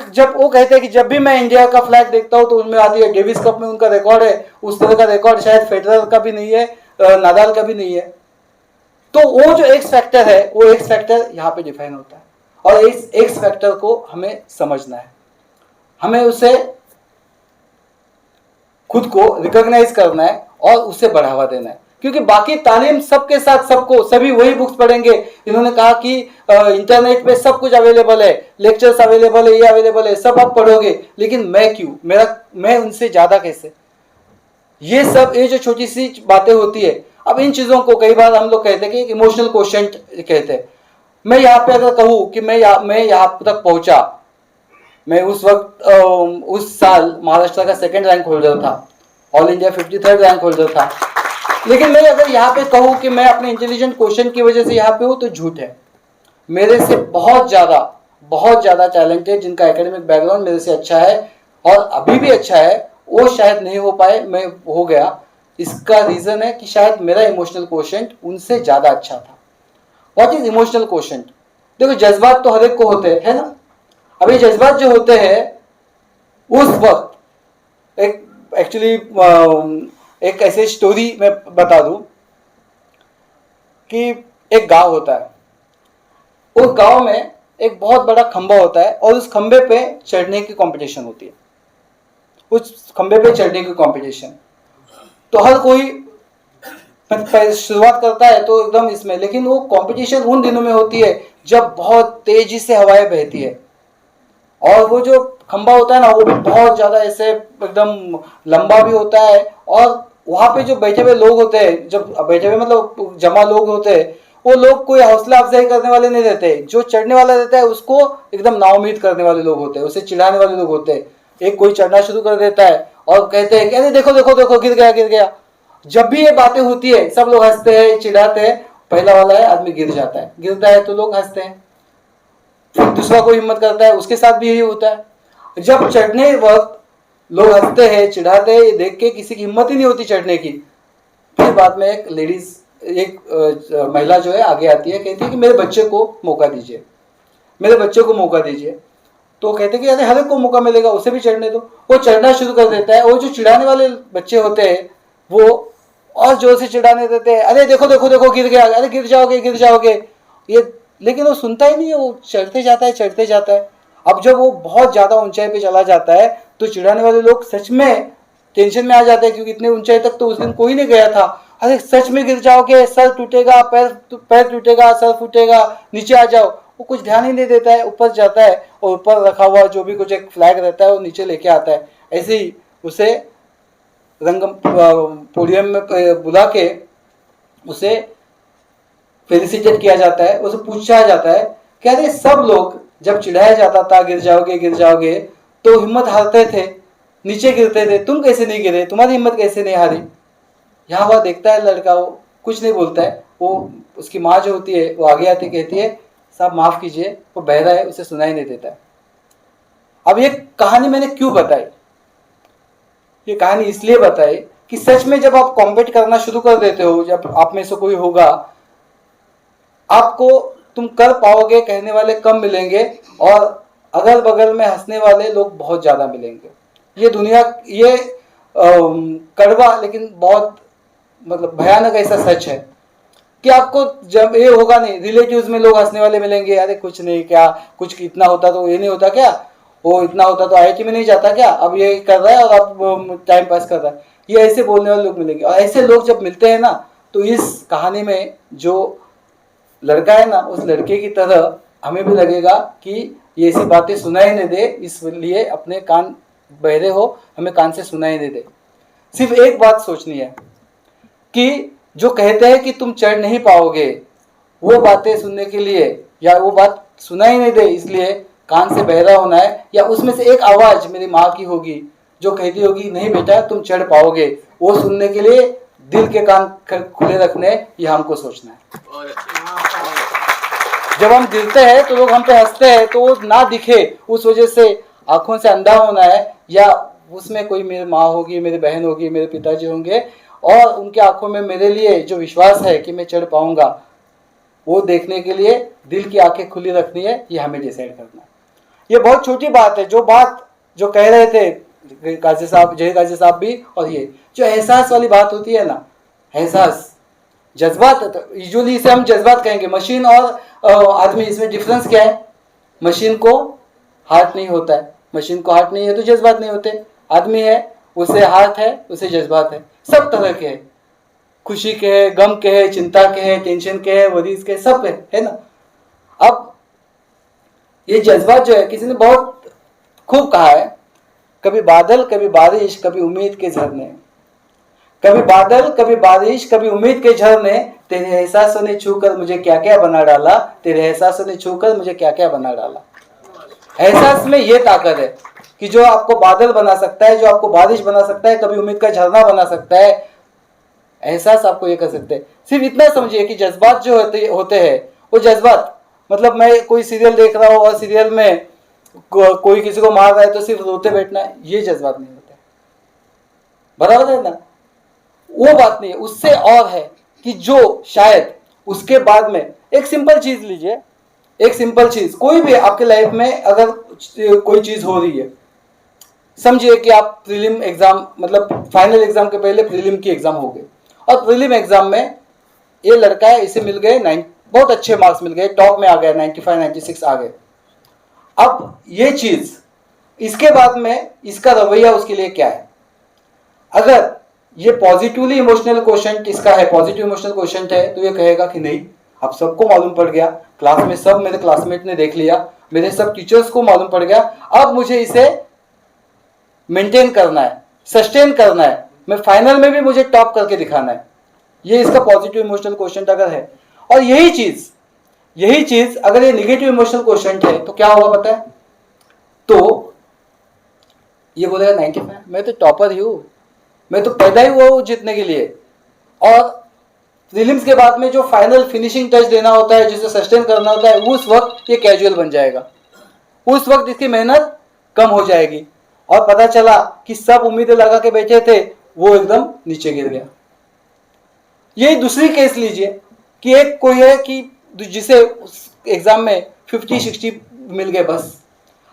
S1: कहते हैं कि जब भी मैं इंडिया का फ्लैग देखता हूं तो उनमें आती है डेविस कप में उनका रिकॉर्ड है, उस तरह का रिकॉर्ड शायद फेडरर का भी नहीं है, नादाल का भी नहीं है। तो वो जो एक्स फैक्टर है, वो एक्स फैक्टर यहाँ पे डिफाइन होता है, और इस एक्स फैक्टर को हमें समझना है, हमें उसे खुद को रिकॉग्नाइज करना है और उसे बढ़ावा देना है। क्योंकि बाकी तालीम सबके साथ सबको, सभी वही बुक्स पढ़ेंगे। इन्होंने कहा कि इंटरनेट पे सब कुछ अवेलेबल है, लेक्चर्स अवेलेबल है, ये अवेलेबल है, सब आप पढ़ोगे, लेकिन मैं क्यों, मैं उनसे ज्यादा कैसे? ये सब, ये जो छोटी सी बातें होती है, अब इन चीजों को कई बार हम लोग कहते हैं कि इमोशनल क्वोशंट कहते हैं। मैं यहाँ पे अगर कहूँ कि मैं यहाँ तक पहुंचा, मैं उस वक्त उस साल महाराष्ट्र का 2nd रैंक होल्डर था, all India 53rd rank holder था, लेकिन मैं अगर यहाँ पे कहूँ कि मैं अपने इंटेलिजेंट क्वेश्चन की वजह से यहाँ पे हूँ तो झूठ है। मेरे से बहुत ज़्यादा टैलेंटेड जिनका एकेडमिक बैकग्राउंड मेरे से अच्छा है और अभी भी अच्छा है, वो शायद नहीं हो पाए, मैं हो गया। इसका रीज़न है कि शायद मेरा इमोशनल क्वेश्चन उनसे ज़्यादा अच्छा था। What is emotional question? देखो, जज्बात तो हर एक को होते हैं, है ना। अब ये जज्बात जो होते हैं उस वक्त, एक ऐसी स्टोरी मैं बता दूं कि एक गांव होता है, उस गांव में एक बहुत बड़ा खंबा होता है और उस खंबे पे चढ़ने की कंपटीशन होती है। उस खंबे पे चढ़ने की कंपटीशन तो हर कोई शुरुआत करता है तो एकदम इसमें, लेकिन वो कंपटीशन उन दिनों में होती है जब बहुत तेजी से हवाएं बहती है, और वो जो खंबा होता है ना वो भी बहुत ज़्यादा ऐसे एकदम लंबा भी होता है। और वहाँ पे जो बैठे हुए लोग होते हैं, जब बैठे हुए मतलब जमा लोग होते हैं, वो लोग कोई हौसला अफजाई करने वाले नहीं रहते। जो चढ़ने वाला रहता है उसको एकदम नाउमीद करने वाले लोग होते हैं, उसे चिढ़ाने वाले लोग होते हैं। एक कोई चढ़ना शुरू कर देता है और कहते हैं कि अरे देखो देखो देखो गिर गया गिर गया। जब भी ये बातें होती है सब लोग हंसते हैं चिढ़ाते हैं। पहला वाला है आदमी गिर जाता है, गिरता है तो लोग हंसते हैं। फिर दूसरा कोई हिम्मत करता है, उसके साथ भी यही होता है। जब चढ़ने वक्त लोग हंसते हैं चिढ़ाते हैं, ये देख के किसी की हिम्मत ही नहीं होती चढ़ने की। फिर बाद में एक लेडीज, एक महिला जो है आगे आती है, कहती है कि मेरे बच्चे को मौका दीजिए, मेरे बच्चे को मौका दीजिए। तो कहते हैं कि अरे हर एक को मौका मिलेगा, उसे भी चढ़ने दो। वो चढ़ना शुरू कर देता है। वो जो चिढ़ाने वाले बच्चे होते हैं वो और जोर से चिढ़ाने देते हैं, अरे देखो देखो देखो गिर गया, अरे गिर जाओगे गिर जाओगे ये। लेकिन वो सुनता ही नहीं है, वो चढ़ते जाता है चढ़ते जाता है। अब जब वो बहुत ज़्यादा ऊंचाई पे चला जाता है तो चिढ़ाने वाले लोग सच में टेंशन में आ जाते हैं, क्योंकि इतने ऊंचाई तक तो उस दिन कोई नहीं गया था। अरे सच में गिर जाओगे, सर टूटेगा, पैर टूटेगा, सर फूटेगा, नीचे आ जाओ। वो कुछ ध्यान ही नहीं देता है, ऊपर जाता है और ऊपर रखा हुआ जो भी कुछ एक फ्लैग रहता है वो नीचे लेके आता है। ऐसे ही उसे रंगम पोडियम में बुला के उसे फेलिसिटेट किया जाता है। उसे पूछा जाता है कि अरे सब लोग जब चिढ़ाया जाता था गिर जाओगे तो हिम्मत हारते थे, नीचे गिरते थे, तुम कैसे नहीं गिरे, तुम्हारी हिम्मत कैसे नहीं हारी। यहाँ वह देखता है लड़का, वो कुछ नहीं बोलता है। वो उसकी माँ जो होती है वो आगे आती कहती है साहब माफ़ कीजिए, वो बहरा है, उसे सुनाई नहीं देता है। अब ये कहानी मैंने क्यों बताई, ये कहानी इसलिए बताई कि सच में जब आप कॉम्पीट करना शुरू कर देते हो, जब आप में से कोई होगा, आपको तुम कर पाओगे कहने वाले कम मिलेंगे और अगल बगल में हंसने वाले लोग बहुत ज़्यादा मिलेंगे। ये दुनिया, ये कड़वा लेकिन बहुत मतलब भयानक ऐसा सच है कि आपको जब ये होगा नहीं, रिलेटिव्स में लोग हंसने वाले मिलेंगे, अरे कुछ नहीं, क्या कुछ इतना होता तो ये नहीं होता क्या, वो इतना होता तो आईआईटी में नहीं जाता क्या, अब ये कर रहा है और अब टाइम पास कर रहा है। ये ऐसे बोलने वाले लोग मिलेंगे। और ऐसे लोग जब मिलते हैं ना तो इस कहानी में जो लड़का है ना उस लड़के की तरह हमें भी लगेगा कि ये ऐसी बातें सुनाई नहीं दे, इसलिए अपने कान बहरे हो, हमें कान से सुनाई नहीं दे। सिर्फ एक बात सोचनी है कि जो कहते हैं कि तुम चढ़ नहीं पाओगे, वो बातें सुनने के लिए या वो बात सुनाई नहीं दे इसलिए कान से बहरा होना है, या उसमें से एक आवाज़ मेरी माँ की होगी जो कहती होगी नहीं बेटा तुम चढ़ पाओगे, वो सुनने के लिए दिल के कान खुले रखने, ये हमको सोचना है। जब हम गिरते हैं तो लोग हम पे हंसते हैं तो वो ना दिखे उस वजह से आंखों से अंधा होना है, या उसमें कोई मेरी माँ होगी, मेरी बहन होगी, मेरे पिताजी होंगे और उनके आंखों में मेरे लिए जो विश्वास है कि मैं चढ़ पाऊंगा, वो देखने के लिए दिल की आंखें खुली रखनी है, ये हमें डिसाइड करना है। ये बहुत छोटी बात है, जो बात जो कह रहे थे काजी साहब, जय काजी साहब भी, और ये जो एहसास वाली बात होती है ना, एहसास जज्बात, यूजुअली इसे हम जज्बात कहेंगे। मशीन और आदमी, इसमें डिफरेंस क्या है? मशीन को हार्ट नहीं होता है, मशीन को हार्ट नहीं है तो जज्बात नहीं होते। आदमी है उसे हार्ट है, उसे जज्बात है, सब तरह के हैं, खुशी के है, गम के है, चिंता के है, टेंशन के है, वरीज के, सब है ना। अब ये जज्बात जो है, किसी ने बहुत खूब कहा है, कभी बादल कभी बारिश कभी उम्मीद के झरने, कभी बादल कभी बारिश कभी उम्मीद के झरने, तेरे एहसासों ने छूकर मुझे क्या क्या बना डाला, तेरे एहसासों ने छूकर मुझे क्या क्या बना डाला। एहसास में ये ताकत है कि जो आपको बादल बना सकता है, जो आपको बारिश बना सकता है, कभी उम्मीद का झरना बना सकता है। एहसास आपको ये कर सकते हैं। सिर्फ इतना समझिए कि जज्बात जो होते हैं वो जज्बात, मतलब मैं कोई सीरियल देख रहा हूँ और सीरियल में कोई किसी को मार रहा है तो सिर्फ रोते बैठना, ये जज्बात नहीं होता है, बराबर है ना। वो बात नहीं है, उससे और है कि जो शायद उसके बाद में एक सिंपल चीज लीजिए, एक सिंपल चीज, कोई भी आपके लाइफ में अगर कोई चीज हो रही है, समझिए कि आप प्रीलिम एग्जाम, मतलब फाइनल एग्जाम के पहले प्रीलिम की एग्जाम हो गई और प्रीलिम एग्जाम में ये लड़का है, इसे मिल गए बहुत अच्छे मार्क्स मिल गए, टॉप में आ गए, 95 96 आ गए। अब ये चीज, इसके बाद में इसका रवैया उसके लिए क्या है? अगर ये पॉजिटिवली इमोशनल क्वेश्चन इसका है, पॉजिटिव इमोशनल क्वेश्चन है, तो ये कहेगा कि नहीं अब सबको मालूम पड़ गया, क्लास में सब मेरे क्लासमेट ने देख लिया, मेरे सब टीचर्स को मालूम पड़ गया। अब मुझे इसे मेंटेन करना है, सस्टेन करना है, मैं फाइनल में भी मुझे टॉप करके दिखाना है। ये इसका पॉजिटिव इमोशनल क्वेश्चन अगर है। और यही चीज अगर ये निगेटिव इमोशनल क्वेश्चन है तो क्या होगा पता है? तो ये बोलेगा 95, मैं तो टॉपर ही हूं, मैं तो पैदा ही हुआ हूं जीतने के लिए। और प्रीलिम्स के बाद में जो फाइनल फिनिशिंग टच देना होता है, जिसे सस्टेन करना होता है, उस वक्त ये कैजुअल बन जाएगा, उस वक्त इसकी मेहनत कम हो जाएगी। और पता चला कि सब उम्मीदें लगा के बैठे थे, वो एकदम नीचे गिर गया। यही दूसरी केस लीजिए कि एक कोई है कि जिसे एग्जाम में 50-60 मिल गए बस।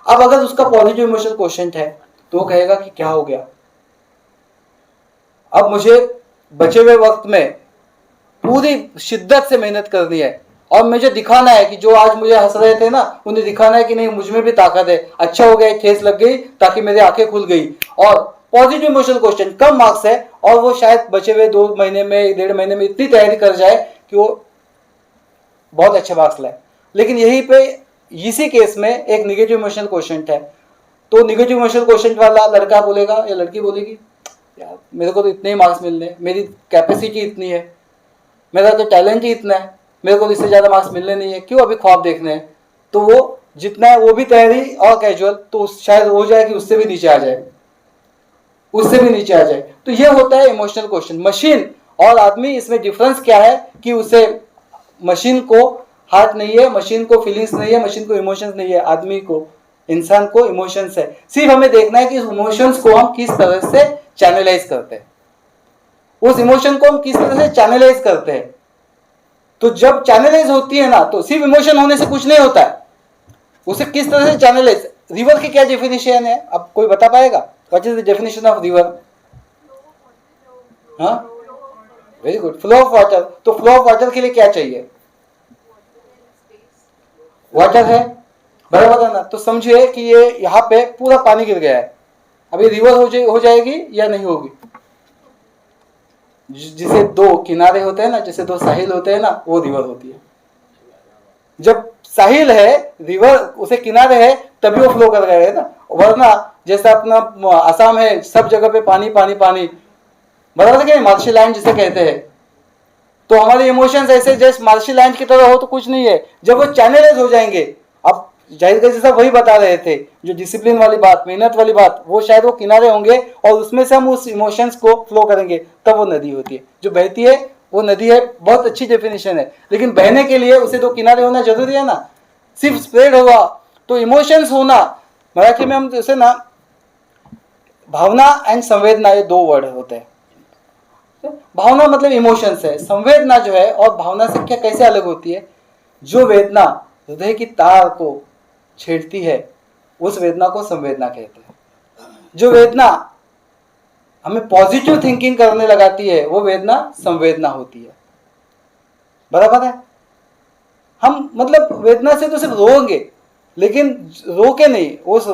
S1: अब अगर उसका पॉजिटिव इमोशनल क्वेश्चन है तो वो कहेगा कि क्या हो गया, अब मुझे बचे हुए वक्त में पूरी शिद्दत से मेहनत करनी है और मुझे दिखाना है कि जो आज मुझे हंस रहे थे ना, उन्हें दिखाना है कि नहीं, मुझ में भी ताकत है। अच्छा हो गया ठेस लग गई ताकि मेरी आंखें खुल गई। और पॉजिटिव इमोशनल क्वेश्चन कम मार्क्स है और वो शायद बचे हुए 2 महीने में 1.5 महीने में इतनी तैयारी कर जाए कि वो बहुत अच्छे मार्क्स लाए। लेकिन यहीं पे इसी केस में एक निगेटिव इमोशनल क्वेश्चन है, तो निगेटिव इमोशनल क्वेश्चन वाला लड़का बोलेगा या लड़की बोलेगी, यार मेरे को तो इतने ही मार्क्स मिलने, मेरी कैपेसिटी इतनी है, मेरा तो टैलेंट ही इतना है, मेरे को इससे ज़्यादा मार्क्स मिलने नहीं है, क्यों अभी ख्वाब देखने हैं। तो वो जितना है वो भी तैयारी और कैजुअल, तो शायद हो जाए कि उससे भी नीचे आ जाए, उससे भी नीचे आ जाए। तो ये होता है इमोशनल क्वेश्चन। मशीन और आदमी, इसमें डिफरेंस क्या है कि उसे मशीन को हार्ट नहीं है, मशीन को फीलिंग्स नहीं है, मशीन को इमोशंस नहीं है, आदमी को, इंसान को इमोशंस है। सिर्फ हमें देखना है कि इस इमोशंस को हम किस तरह से चैनलाइज करते हैं, उस इमोशन को हम किस तरह से चैनलाइज करते हैं। तो जब चैनलाइज होती है ना, तो सिर्फ इमोशन होने से कुछ नहीं होता है, उसे किस तरह से चैनलाइज। रिवर की क्या डेफिनेशन है, अब कोई बता पाएगा? What is the definition of river? हाँ, very good, flow of water. तो फ्लो ऑफ वाटर के लिए क्या चाहिए? वाटर है, बराबर है ना। तो समझिए कि ये यहाँ पे पूरा पानी गिर गया है, अभी रिवर हो जाएगी या नहीं होगी? जिसे 2 किनारे होते हैं ना, जैसे 2 साहिल होते हैं ना, वो रिवर होती है। जब साहिल है, रिवर उसे किनारे है, तभी वो फ्लो कर रहा है ना। वरना जैसे अपना आसाम है, सब जगह पे पानी पानी पानी, बराबर है, मार्शी लैंड जिसे कहते हैं। तो हमारे इमोशंस ऐसे जैसे मार्शी लैंड की तरह हो तो कुछ नहीं है। जब वो चैनलाइज हो जाएंगे, अब जाहिर का जैसा वही बता रहे थे, जो डिसिप्लिन वाली बात, मेहनत वाली बात, वो शायद वो किनारे होंगे और उसमें से हम उस इमोशंस को फ्लो करेंगे, तब वो नदी होती है। जो बहती है वो नदी है, बहुत अच्छी डेफिनेशन है। लेकिन बहने के लिए उसे 2 किनारे होना जरूरी है ना। सिर्फ स्प्रेड होगा तो इमोशंस होना, मराठी में हम जैसे ना, भावना एंड संवेदना, ये 2 वर्ड होते हैं। भावना मतलब इमोशंस है, संवेदना जो है और भावना से क्या कैसे अलग होती है? जो वेदना हृदय की तार को छेड़ती है, उस वेदना को संवेदना कहते हैं। जो वेदना हमें पॉजिटिव थिंकिंग करने लगाती है, वो वेदना संवेदना होती है, बराबर है। हम मतलब वेदना से तो सिर्फ रोएंगे, लेकिन रो के नहीं, उस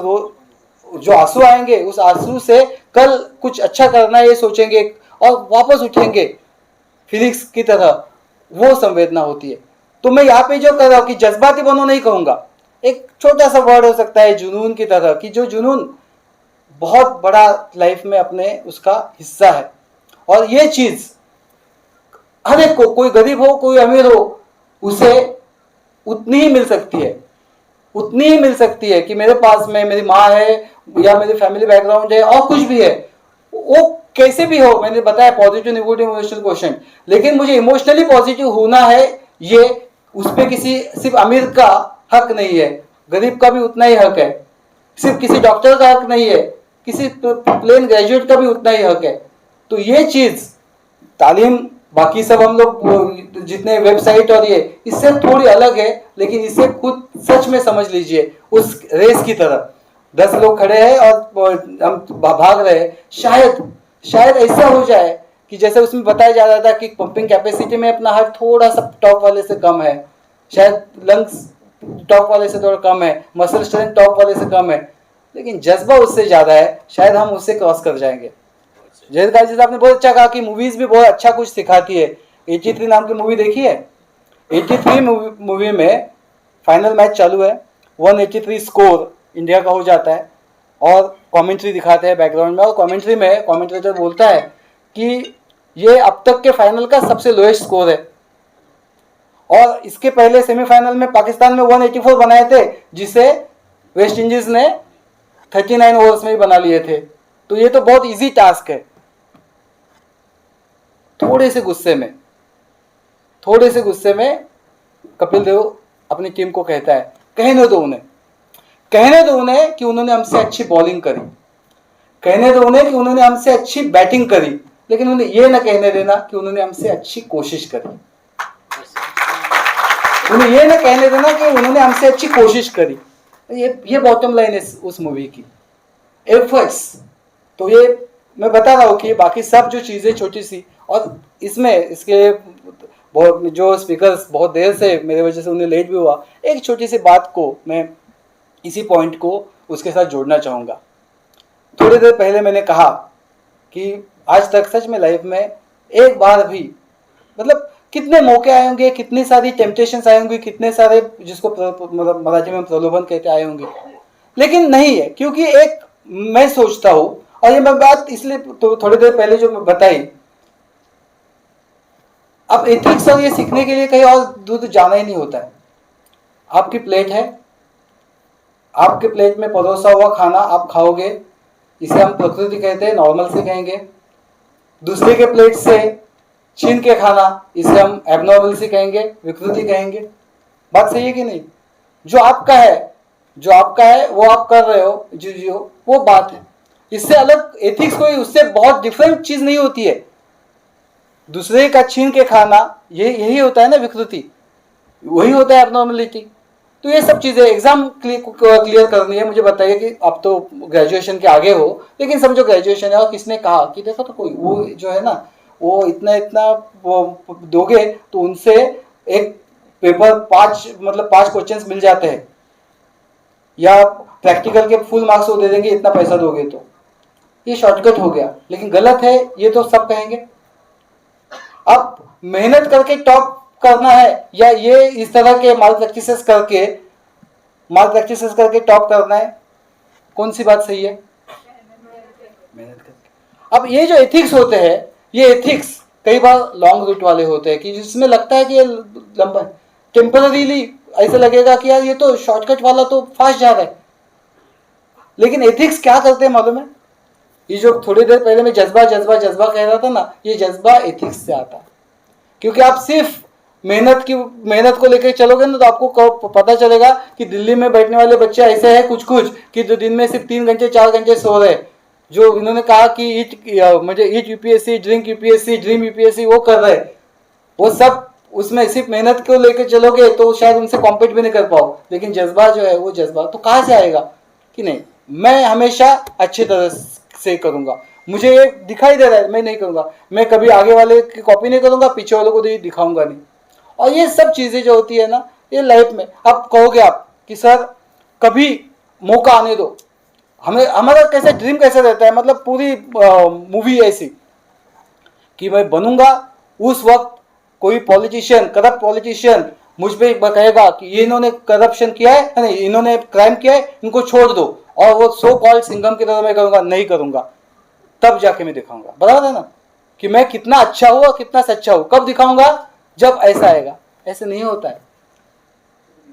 S1: जो आंसू आएंगे, उस आंसू से कल कुछ अच्छा करना है ये सोचेंगे और वापस उठेंगे फिनिक्स की तरह, वो संवेदना होती है। तो मैं यहाँ पे जो कर रहा हूँ कि जज्बाती बनो नहीं कहूंगा, एक छोटा सा वर्ड हो सकता है जुनून की तरह, कि जो जुनून बहुत बड़ा लाइफ में अपने उसका हिस्सा है। और ये चीज हर एक को, कोई गरीब हो कोई अमीर हो, उसे उतनी ही मिल सकती है, उतनी ही मिल सकती है कि मेरे पास में मेरी माँ है या मेरी फैमिली बैकग्राउंड है और कुछ भी है, वो कैसे भी हो। मैंने बताया पॉजिटिव नेगेटिव इमोशनल क्वेश्चन, लेकिन मुझे इमोशनली पॉजिटिव होना है, ये उस पर किसी सिर्फ अमीर का हक नहीं है, गरीब का भी उतना ही हक है। सिर्फ किसी डॉक्टर का हक नहीं है, किसी प्लेन ग्रेजुएट का भी उतना ही हक है। तो ये चीज तालीम, बाकी सब हम लोग जितने वेबसाइट और ये, इससे थोड़ी अलग है, लेकिन इसे खुद सच में समझ लीजिए। उस रेस की तरह 10 लोग खड़े हैं और हम भाग रहे हैं, शायद ऐसा हो जाए कि जैसे उसमें बताया जा रहा था कि पंपिंग कैपेसिटी में अपना हार्ट थोड़ा सा टॉप वाले से कम है, शायद लंग्स टॉप वाले से थोड़ा कम है, मसल स्ट्रेंथ टॉप वाले से कम है, लेकिन जज्बा उससे ज्यादा है, शायद हम उससे क्रॉस कर जाएंगे। जयद गाजी साहब ने बहुत अच्छा कहा कि मूवीज भी बहुत अच्छा कुछ सिखाती है। 83 नाम की मूवी देखी है? 83 मूवी में फाइनल मैच चालू है, 183 स्कोर इंडिया का हो जाता है और कमेंट्री दिखाते हैं बैकग्राउंड में, और कमेंट्री में कमेंटेटर बोलता है कि ये अब तक के फाइनल का सबसे लोएस्ट स्कोर है। और इसके पहले सेमीफाइनल में पाकिस्तान में 184 बनाए थे, जिसे वेस्ट इंडीज ने 39 ओवर्स में ही बना लिए थे। तो ये तो बहुत इजी टास्क है। थोड़े से गुस्से में कपिल देव अपनी टीम को कहता है, कहने दो उन्हें कि उन्होंने हमसे अच्छी बॉलिंग करी, कहने दो उन्हें कि उन्होंने हमसे अच्छी बैटिंग करी, लेकिन उन्हें यह ना कहने देना कि उन्होंने हमसे अच्छी कोशिश करी। उन्हें यह ना कहने देना कि उन्होंने हमसे अच्छी कोशिश करी। ये बॉटम लाइन है उस मूवी की, एफर्ट्स। तो ये मैं बता रहा हूँ कि बाकी सब जो चीज़ें छोटी सी, और इसमें इसके बहुत जो स्पीकर्स बहुत देर से मेरे वजह से उन्हें लेट भी हुआ, एक छोटी सी बात को मैं इसी पॉइंट को उसके साथ जोड़ना चाहूँगा। थोड़ी देर पहले मैंने कहा कि आज तक सच में लाइफ में एक बार भी, मतलब कितने मौके आए होंगे, कितनी सारी टेम्पटेशंस आए होंगे, कितने सारे जिसको मराठी में प्रलोभन कहते आए होंगे, लेकिन नहीं है। क्योंकि एक मैं सोचता हूँ, और ये मैं बात इसलिए तो थोड़ी देर पहले जो मैं बताई, अब एथिक्स और ये सीखने के लिए कहीं और दूर जाना ही नहीं होता है। आपकी प्लेट है, आपके प्लेट में परोसा हुआ खाना आप खाओगे, इसे हम प्रकृति कहते हैं, नॉर्मल से कहेंगे। दूसरे के प्लेट से छीन के खाना, इसे हम एबनॉर्मल से कहेंगे, विकृति कहेंगे। बात सही है कि नहीं? जो आपका है वो आप कर रहे हो, जो वो बात है। इससे अलग एथिक्स कोई उससे बहुत डिफरेंट चीज नहीं होती है। दूसरे का छीन के खाना यही होता है ना विकृति, वही होता है एबनॉर्मलिटी। तो ये सब चीजें एग्जाम क्लियर करनी है। मुझे बताइए कि आप तो ग्रेजुएशन के आगे हो, लेकिन समझो ग्रेजुएशन है और किसने कहा कि देखो तो कोई वो जो है ना, वो इतना वो दोगे तो उनसे एक पेपर 5 क्वेश्चंस मिल जाते हैं, या प्रैक्टिकल के फुल मार्क्स वो दे देंगे इतना पैसा दोगे तो। ये शॉर्टकट हो गया, लेकिन गलत है, ये तो सब कहेंगे। अब मेहनत करके टॉप करना है, या ये इस तरह के माल प्रैक्टिसेस करके टॉप करना है, कौन सी बात सही है? मेहनत करके। अब ये जो एथिक्स होते हैं, ये एथिक्स कई बार लॉन्ग रूट वाले होते हैं, कि जिसमें लगता है कि ये लंबा टेम्पररीली ऐसा लगेगा कि यार ये तो शॉर्टकट वाला तो फास्ट जा रहा है। लेकिन एथिक्स क्या करते हैं मालूम है? ये जो थोड़ी देर पहले मैं जज्बा कह रहा था ना, ये जज्बा एथिक्स से आता है। क्योंकि आप सिर्फ मेहनत को लेकर चलोगे ना, तो आपको पता चलेगा कि दिल्ली में बैठने वाले बच्चे ऐसे हैं कुछ कि जो दिन में सिर्फ 3 घंटे 4 घंटे सो रहे, जो इन्होंने कहा कि eat UPSC, drink UPSC, dream UPSC, वो कर रहे, वो सब उसमें सिर्फ मेहनत को लेकर चलोगे तो शायद उनसे कॉम्पीट भी नहीं कर पाओ। लेकिन जज्बा जो है, वो जज्बा तो कहाँ से आएगा कि नहीं, मैं हमेशा अच्छी तरह से करूंगा, मुझे ये दिखाई दे रहा है, मैं नहीं करूंगा, मैं कभी आगे वाले की कॉपी नहीं करूंगा, पीछे वालों को दिखाऊंगा नहीं। और ये सब चीजें जो होती है ना, ये लाइफ में अब कहोगे आप कि सर कभी मौका आने दो, हमारा कैसे ड्रीम कैसे रहता है, मतलब पूरी मूवी ऐसी कि मैं बनूंगा, उस वक्त कोई पॉलिटिशियन, करप्ट पॉलिटिशियन मुझ पे कहेगा कि ये इन्होंने करप्शन किया है, नहीं इन्होंने क्राइम किया है, इनको छोड़ दो, और वो सो कॉल्ड सिंघम की तरह मैं करूंगा, नहीं करूंगा, तब जाके मैं दिखाऊंगा। बराबर है ना कि मैं कितना अच्छा हूं और कितना सच्चा हूं। कब दिखाऊंगा? जब ऐसा आएगा। ऐसे नहीं होता है।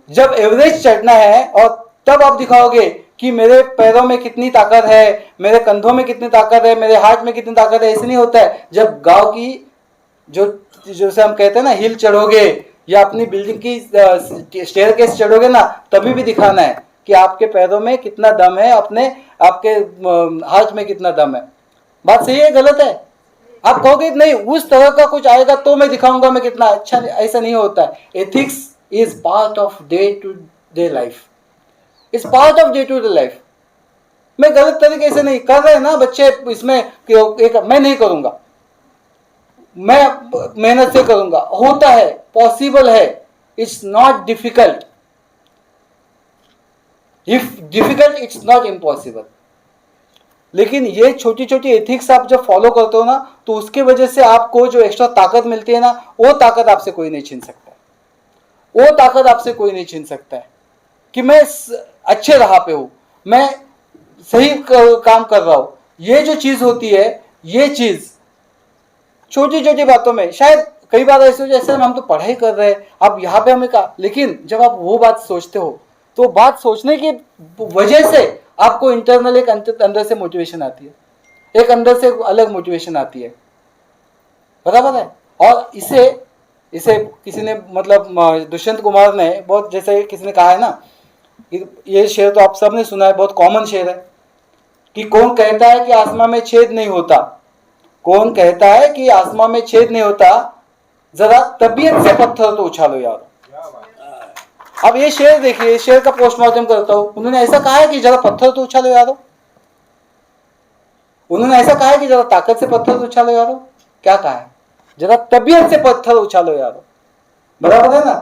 S1: जब एवरेज चढ़ना है और तब आप दिखाओगे कि मेरे पैरों में कितनी ताकत है, मेरे कंधों में कितनी ताकत है, मेरे हाथ में कितनी ताकत है। ऐसे नहीं होता है। जब गांव की जो से हम कहते हैं ना हिल चढ़ोगे, या अपनी बिल्डिंग की स्टेयरकेस चढ़ोगे ना, तभी भी दिखाना है कि आपके पैरों में कितना दम है, आपके हाथ में कितना दम है। बात सही है गलत है? आप कहोगे नहीं उस तरह का कुछ आएगा तो मैं दिखाऊंगा मैं कितना अच्छा, ऐसा नहीं होता है। Ethics is part of day to day life, is part of day to day life. मैं गलत तरीके से नहीं कर रहे ना बच्चे, इसमें एक मैं नहीं करूंगा, मैं मेहनत से करूंगा, होता है, पॉसिबल है, it's not difficult, if difficult it's not impossible. लेकिन ये छोटी छोटी एथिक्स आप जब फॉलो करते हो ना, तो उसके वजह से आपको जो एक्स्ट्रा ताकत मिलती है ना, वो ताकत आपसे कोई नहीं छीन सकता। वो ताकत आपसे कोई नहीं छीन सकता है कि मैं अच्छे राह पे हूं, मैं सही काम कर रहा हूं। ये जो चीज होती है, ये चीज छोटी छोटी बातों में, शायद कई बार ऐसे हो जैसे हम तो पढ़ाई कर रहे हैं, अब यहाँ पे हमें कहा, लेकिन जब आप वो बात सोचते हो तो बात सोचने की वजह से आपको इंटरनल एक अंदर से मोटिवेशन आती है, एक अंदर से अलग मोटिवेशन आती है, बराबर है। और इसे इसे किसी ने मतलब दुष्यंत कुमार ने बहुत, जैसे किसी ने कहा है ना, ये शेर तो आप सबने सुना है, बहुत कॉमन शेर है कि कौन कहता है कि आसमां में छेद नहीं होता, कौन कहता है कि आसमां में छेद नहीं होता, जरा तबीयत से पत्थर तो उछालो यार। अब ये शेर देखिए, इस शेर का पोस्टमार्टम करता हूं, उन्होंने ऐसा कहा है कि जरा पत्थर तो उछालो यारो, उन्होंने ऐसा कहा है कि जरा ताकत से पत्थर तो उछालो यारो, क्या कहा है, जरा तबीयत से पत्थर उछालो यारो, बराबर है ना।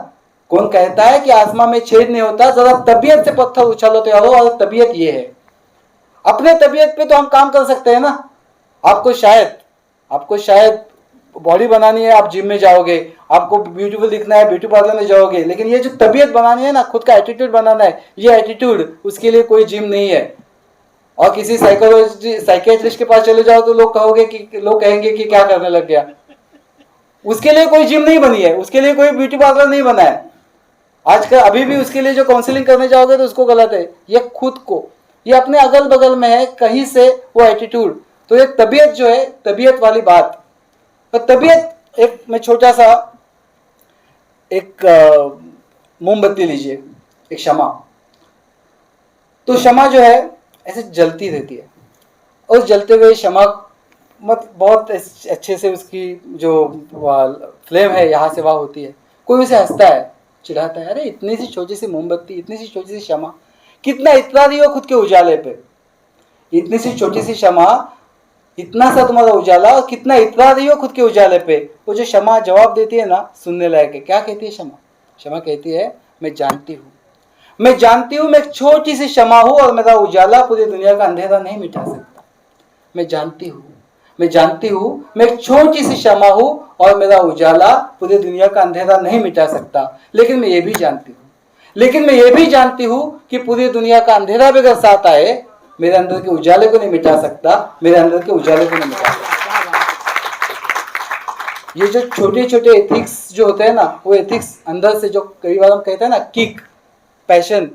S1: कौन कहता है कि आसमां में छेद नहीं होता, जरा तबीयत से पत्थर उछालो तो यारो, और तबीयत ये है, अपने तबीयत पे तो हम काम कर सकते हैं ना। आपको शायद बॉडी बनानी है, आप जिम में जाओगे, आपको ब्यूटीफुल दिखना है, ब्यूटी पार्लर में जाओगे, लेकिन ये जो तबीयत बनानी है ना, खुद का एटीट्यूड बनाना है, ये एटीट्यूड, उसके लिए कोई जिम नहीं है। और किसी साइकियाट्रिस्ट के पास चले जाओ तो लोग कहेंगे कि क्या करने लग गया, उसके लिए कोई जिम नहीं बनी है, उसके लिए कोई ब्यूटी पार्लर नहीं बना है आजकल। अभी भी उसके लिए जो काउंसलिंग करने जाओगे तो उसको गलत है, ये खुद को, ये अपने अगल बगल में है कहीं से वो एटीट्यूड। तो ये तबीयत जो है, तबीयत वाली बात, तो तबीयत, एक मैं छोटा सा एक मोमबत्ती लीजिए, एक शमा, तो शमा जो है ऐसे जलती रहती है, और जलते हुए शमा बहुत अच्छे से उसकी जो फ्लेम है यहाँ से वहाँ होती है, कोई उसे हंसता है, चिढ़ाता है, अरे इतनी सी छोटी सी मोमबत्ती, इतनी सी छोटी सी शमा, कितना इतना रही हो खुद के उजाले पे, इतनी सी छोटी सी शमा, इतना सा तुम्हारा उजाला, और कितना इतना रही हो खुद के उजाले पे। वो जो शमा जवाब देती है ना, सुनने लायक है। क्या कहती है शमा? शमा कहती है, मैं जानती हूँ मैं एक छोटी सी शमा हूं, और मेरा उजाला पूरी दुनिया का अंधेरा नहीं मिटा सकता। मैं जानती हूँ मैं एक छोटी सी शमा हूं, और मेरा उजाला पूरी दुनिया का अंधेरा नहीं मिटा सकता। लेकिन मैं ये भी जानती हूँ कि पूरी दुनिया का अंधेरा भी अगर साथ आए, मेरे अंदर के उजाले को नहीं मिटा सकता, मेरे अंदर के उजाले को नहीं मिटा सकता। ये जो छोटे छोटे एथिक्स जो होते हैं ना, वो एथिक्स अंदर से, जो कई बार हम कहते हैं ना, किक, पैशन,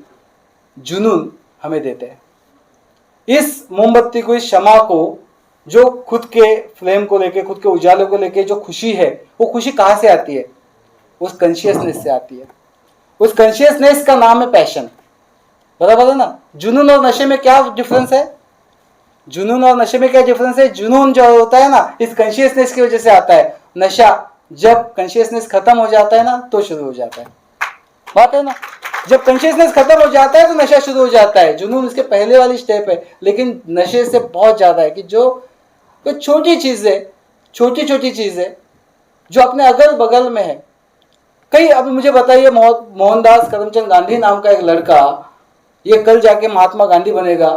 S1: जुनून हमें देते हैं। इस मोमबत्ती को, इस शमा को, जो खुद के फ्लेम को लेके, खुद के उजाले को लेके जो खुशी है, वो खुशी कहाँ से आती है? उस कॉन्शियसनेस से आती है। उस कॉन्शियसनेस का नाम है पैशन, बराबर है ना। जुनून और नशे में क्या डिफरेंस है? जुनून जो होता है ना, इस कॉन्शियसनेस की वजह से आता है। नशा जब कॉन्शियसनेस खत्म हो जाता है ना, तो शुरू हो जाता है, बात है ना। जब कॉन्शियसनेस खत्म हो जाता है तो नशा शुरू हो जाता है। जुनून उसके पहले वाली स्टेप है, लेकिन नशे से बहुत ज्यादा है कि जो छोटी चीजें जो अपने अगल बगल में है। कई, अब मुझे बताइए, मोहनदास करमचंद गांधी नाम का एक लड़का, ये कल जाके महात्मा गांधी बनेगा,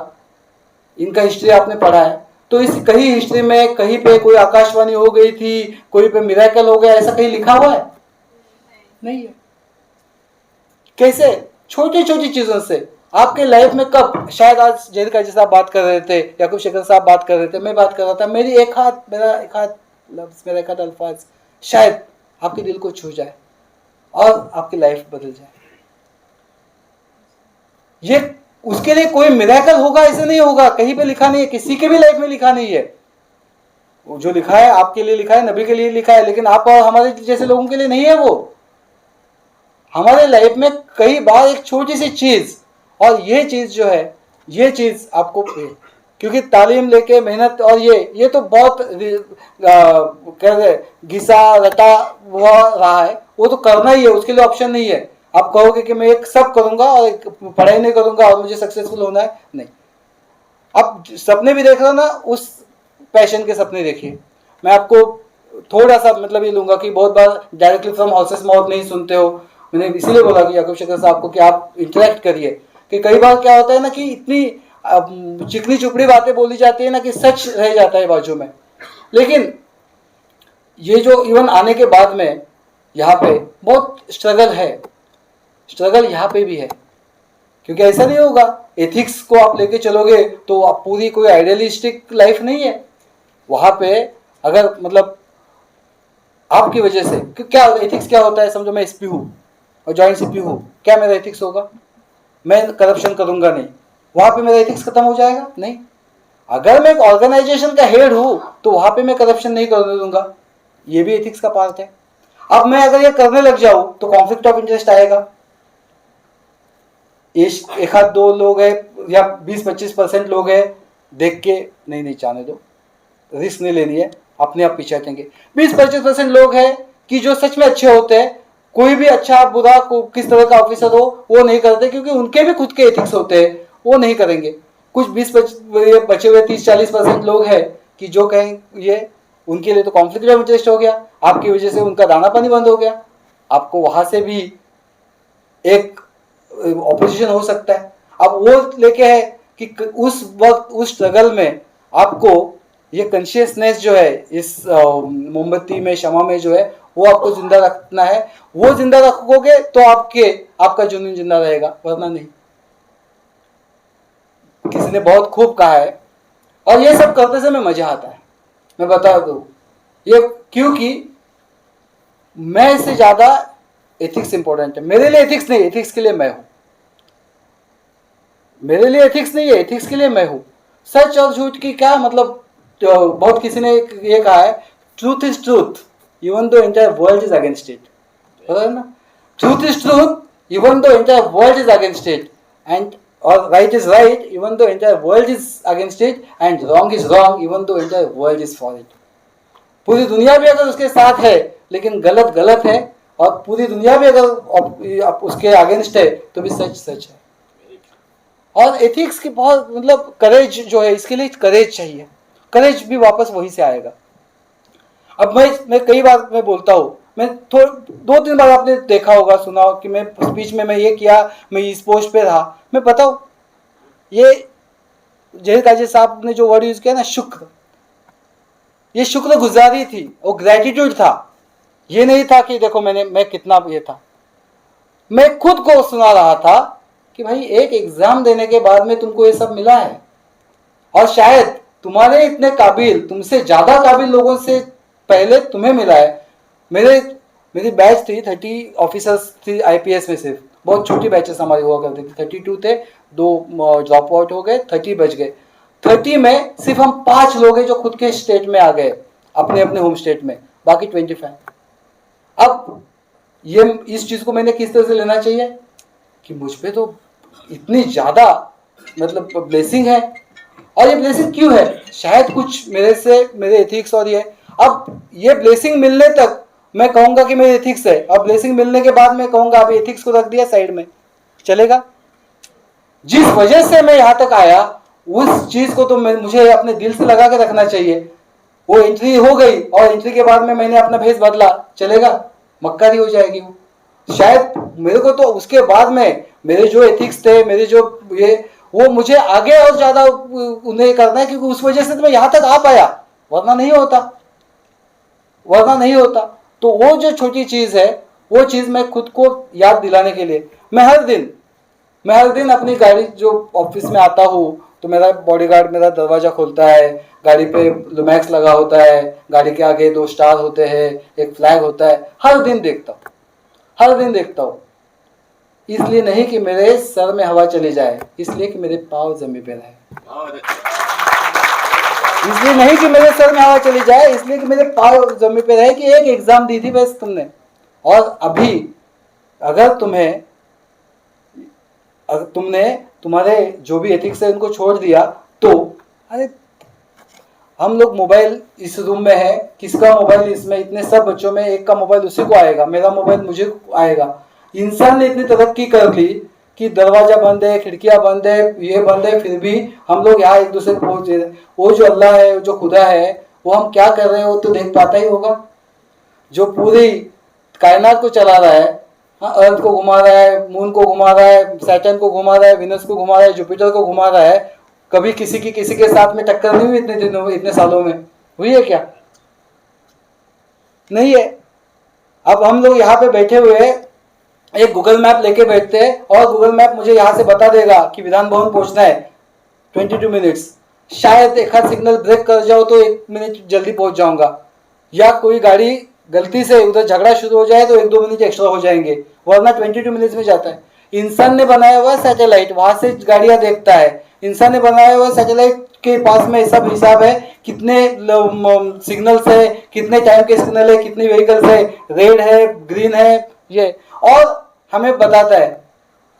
S1: इनका हिस्ट्री आपने पढ़ा है, तो इस कहीं हिस्ट्री में कहीं पे कोई आकाशवाणी हो गई थी, कोई पे मिरेकल हो गया, ऐसा कहीं लिखा हुआ है? नहीं है। कैसे? छोटी छोटी चीजों से आपके लाइफ में कब, शायद आज जयका जी साहब बात कर रहे थे, याकूब शेखर साहब बात कर रहे थे, मैं बात कर रहा था, मेरा एक हाथ लफ्ज, मेरा एक हाथ अल्फाज शायद आपके दिल को छू जाए और आपकी लाइफ बदल जाए। ये उसके लिए कोई मिरेकल होगा ऐसे नहीं होगा, कहीं पे लिखा नहीं है, किसी के भी लाइफ में लिखा नहीं है। वो जो लिखा है आपके लिए लिखा है, नबी के लिए लिखा है, लेकिन आप और हमारे जैसे लोगों के लिए नहीं है। वो हमारे लाइफ में कई बार एक छोटी सी चीज, और ये चीज जो है, ये चीज आपको, क्योंकि तालीम लेके मेहनत, और ये तो बहुत घिसा रटा हुआ रहा है, वो तो करना ही है, उसके लिए ऑप्शन नहीं है। आप कहोगे कि मैं एक सब करूंगा और पढ़ाई नहीं करूंगा और मुझे सक्सेसफुल होना है, नहीं। आप सपने भी देख रहे हो ना, उस पैशन के सपने देखिए। मैं आपको थोड़ा सा मतलब ये लूंगा कि बहुत बार डायरेक्टली फ्रॉम हॉर्सेस माउथ नहीं सुनते हो, मैंने इसीलिए बोला कि याकूब शेखर साहब को कि आप इंटरेक्ट करिए, कि कई बार क्या होता है ना कि इतनी चिकनी चुपड़ी बातें बोली जाती है ना कि सच रह जाता है बाजू में। लेकिन ये जो इवन आने के बाद में यहाँ पे बहुत स्ट्रगल है, स्ट्रगल यहाँ पे भी है, क्योंकि ऐसा नहीं होगा एथिक्स को आप लेके चलोगे तो आप पूरी कोई आइडियलिस्टिक लाइफ नहीं है वहाँ पे। अगर मतलब आपकी वजह से क्या एथिक्स क्या होता है, समझो मैं एसपी हूँ और जॉइंट सीपी हूँ, क्या मेरा एथिक्स होगा? मैं करप्शन करूंगा नहीं, वहाँ पे मेरा एथिक्स खत्म हो जाएगा? नहीं। अगर मैं एक ऑर्गेनाइजेशन का हेड हूँ तो वहाँ पे मैं करप्शन नहीं करने दूंगा, ये भी एथिक्स का पार्ट है। अब मैं अगर ये करने लग जाऊं तो कॉन्फ्लिक्ट ऑफ इंटरेस्ट आएगा। एक आध दो लोग है या 20-25% लोग है, देख के नहीं नहीं जाने दो, रिस्क नहीं लेनी है, अपने आप पीछे हटेंगे। 20-25% लोग हैं कि जो सच में अच्छे होते हैं, कोई भी अच्छा बुरा किस तरह का ऑफिसर हो वो नहीं करते, क्योंकि उनके भी खुद के एथिक्स होते हैं, वो नहीं करेंगे। कुछ 20 बचे हुए 30-40% लोग हैं कि जो कहें ये उनके लिए तो कॉन्फ्लिक्ट ऑफ इंटरेस्ट हो गया, आपकी वजह से उनका दाना पानी बंद हो गया, आपको वहां से भी एक ऑपोजिशन हो सकता है। अब वो लेके है कि उस वक्त उस स्ट्रगल में आपको ये कॉन्शियसनेस जो है इस मोमबत्ती में क्षमा में जो है वो आपको जिंदा रखना है। वो जिंदा रखोगे तो आपका जुनून जिंदा रहेगा, वरना नहीं। किसी ने बहुत खूब कहा है, और ये सब करते समय मजा आता है, मैं बता दूं ये क्योंकि मैं इससे ज्यादा एथिक्स इंपॉर्टेंट है मेरे लिए। एथिक्स नहीं, एथिक्स के लिए मैं हूं। मेरे लिए एथिक्स नहीं है, एथिक्स के लिए मैं हूं। सच और झूठ की क्या मतलब, तो बहुत किसी ने ये कहा है, truth is truth even though entire world is against it, पता है ना? Truth is truth even though entire world is against it, and और right is right even though entire world is against it, and wrong is wrong even though entire world is for it. पूरी दुनिया भी अगर उसके साथ है लेकिन गलत गलत है, और पूरी दुनिया भी अगर उसके अगेंस्ट है तो भी सच सच है। और एथिक्स की बहुत मतलब करेज जो है, इसके लिए करेज चाहिए, करेज भी वापस वहीं से आएगा। अब मैं कई बार मैं बोलता हूँ, मैं 2-3 बार आपने देखा होगा सुना हो कि मैं स्पीच में मैं ये किया, मैं इस पोस्ट पे रहा। मैं बताऊँ, ये जय राजेश साहब ने जो वर्ड यूज किया ना, शुक्र, ये शुक्र गुजारी थी, वो ग्रेटिट्यूड था। ये नहीं था कि देखो मैं कितना ये था। मैं खुद को सुना रहा था कि भाई एक एग्जाम देने के बाद में तुमको ये सब मिला है, और शायद तुम्हारे इतने काबिल, तुमसे ज्यादा काबिल लोगों से पहले तुम्हें मिला है। मेरी बैच थी 30 ऑफिसर्स थी आईपीएस में, सिर्फ बहुत छोटी बैचेस हमारी हुआ करती थी। 32 थे, 2 ड्रॉप आउट हो गए, 30 बच गए। 30 में सिर्फ हम 5 लोग हैं जो खुद के स्टेट में आ गए, अपने अपने होम स्टेट में, बाकी 25। अब ये इस चीज को मैंने किस तरह से लेना चाहिए कि मुझ पे तो इतनी ज्यादा मतलब ब्लेसिंग है, और ये ब्लेसिंग क्यों है? शायद कुछ मेरे एथिक्स और ये। अब ये ब्लेसिंग मिलने तक मैं कहूंगा कि मेरे एथिक्स है, और ब्लेसिंग मिलने के बाद मैं कहूंगा अभी एथिक्स को रख दिया साइड में, चलेगा? जिस वजह से मैं यहां तक आया उस चीज को तो मुझे अपने दिल से लगा के रखना चाहिए। वो एंट्री हो गई और एंट्री के बाद में मैंने अपना भेस बदला, चलेगा? मक्कारी हो जाएगी वो। शायद मेरे को तो उसके बाद में मेरे जो एथिक्स थे, मेरे जो ये, वो मुझे आगे और ज्यादा उन्हें करना है, क्योंकि उस वजह से तो मैं यहां तक आ पाया, वरना नहीं होता। तो वो जो छोटी चीज है, वो चीज मैं खुद को याद दिलाने के लिए मैं हर दिन अपनी गाड़ी जो ऑफिस में आता हूँ तो मेरा बॉडीगार्ड मेरा दरवाजा खोलता है, गाड़ी पे लुमैक्स लगा होता है, गाड़ी के आगे 2 स्टार होते हैं, एक फ्लैग होता है। हर दिन देखता हूँ, इसलिए नहीं कि मेरे सर में हवा चली जाए, इसलिए कि मेरे पाँव जमीन पे रहे। इसलिए नहीं कि मेरे सर में हवा चली जाए, इसलिए कि मेरे पाँव जमीन पे रहे, कि एक एग्जाम दी थी बस तुमने, और अभी अगर तुमने तुम्हारे जो भी एथिक्स है उनको छोड़ दिया तो, अरे हम लोग मोबाइल इस रूम में है, किसका मोबाइल इसमें, इतने सब बच्चों में एक का मोबाइल उसी को आएगा, मेरा मोबाइल मुझे आएगा। इंसान ने इतनी तरक्की कर ली कि दरवाजा बंद है, खिड़कियां बंद है, ये बंद है, फिर भी हम लोग यहाँ एक दूसरे को पहुंच रहे। वो जो अल्लाह है, जो खुदा है, वो हम क्या कर रहे हैं वो तो देख पाता ही होगा। जो पूरी कायनात को चला रहा है, अर्थ को घुमा रहा है, मून को घुमा रहा है, सैटर्न को घुमा रहा है, विनस को घुमा रहा है, जुपिटर को घुमा रहा है, कभी किसी के साथ में टक्कर नहीं हुई इतने दिनों में, इतने सालों में हुई है क्या? नहीं है। अब हम लोग यहाँ पे बैठे हुए हैं एक गूगल मैप लेके बैठते हैं और गूगल मैप मुझे यहाँ से बता देगा कि विधान भवन पहुंचना है 22 मिनट्स, शायद एक आध सिग्नल ब्रेक कर जाओ तो 1 मिनट जल्दी पहुंच जाऊंगा, या कोई गाड़ी गलती से उधर झगड़ा शुरू हो जाए तो 1-2 मिनट एक्स्ट्रा हो जाएंगे, वरना 22 मिनट्स में जाता है। इंसान ने बनाया हुआ सैटेलाइट, वहां से गाड़ियां देखता है, इंसान ने बनाया हुआ सैटेलाइट के पास में सब हिसाब है, कितने सिग्नल्स है, कितने टाइम के सिग्नल है, कितनी व्हीकल्स है, रेड है, ग्रीन है, ये और हमें बताता है।